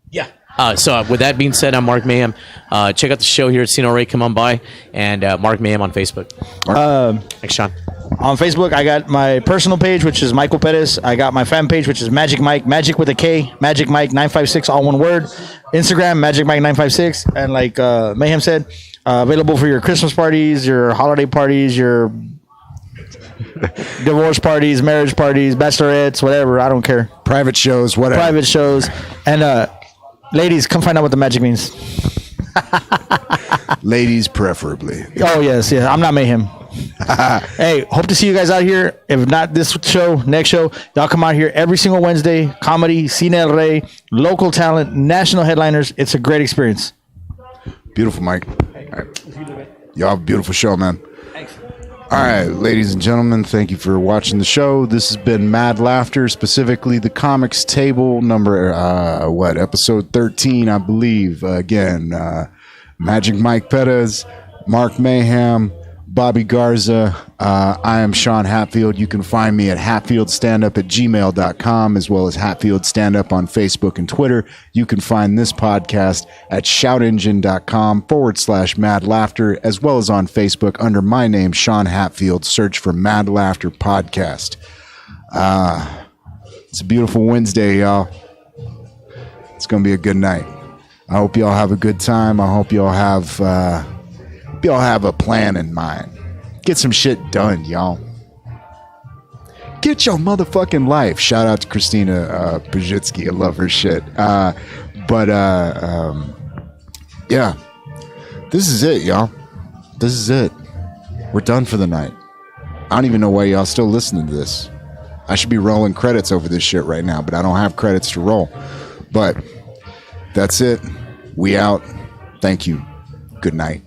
Yeah. So with that being said, I'm Mark Mayhem. Check out the show here at Cine El Rey. Come on by, and Mark Mayhem on Facebook. Thanks, Sean. On Facebook, I got my personal page, which is Michael Perez. I got my fan page, which is Magik Mike, Magic with a K, Magik Mike 956, all one word. Instagram, Magik Mike 956, and like Mayhem said, available for your Christmas parties, your holiday parties, your divorce parties, marriage parties, bachelorettes, whatever. I don't care. Private shows, whatever. Private shows, and ladies, come find out what the magic means. Ladies, preferably. Oh yes, yeah. I'm not Mayhem. Hey, hope to see you guys out here. If not this show, next show, y'all come out here every single Wednesday. Comedy, Cine El Rey, local talent, national headliners. It's a great experience. Beautiful, Mike. All right. Y'all have a beautiful show, man. All right, ladies and gentlemen, thank you for watching the show. This has been Mad Laughter, specifically the Comics Table, number, episode 13, I believe. Again, Magik Mike Perez, Mark Mayhem, Bobby Garza. I am Sean Hatfield. You can find me at hatfieldstandup@gmail.com, as well as Hatfield Standup on Facebook and Twitter. You can find this podcast at shoutengine.com/Mad Laughter, as well as on Facebook under my name, Sean Hatfield. Search for Mad Laughter Podcast. It's a beautiful Wednesday, y'all. It's going to be a good night. I hope y'all have a good time. I hope y'all have a plan in mind. Get some shit done, y'all. Get your motherfucking life. Shout out to Christina Pajitsky. I love her shit. Yeah. This is it, y'all. This is it. We're done for the night. I don't even know why y'all still listening to this. I should be rolling credits over this shit right now, but I don't have credits to roll. But that's it. We out. Thank you. Good night.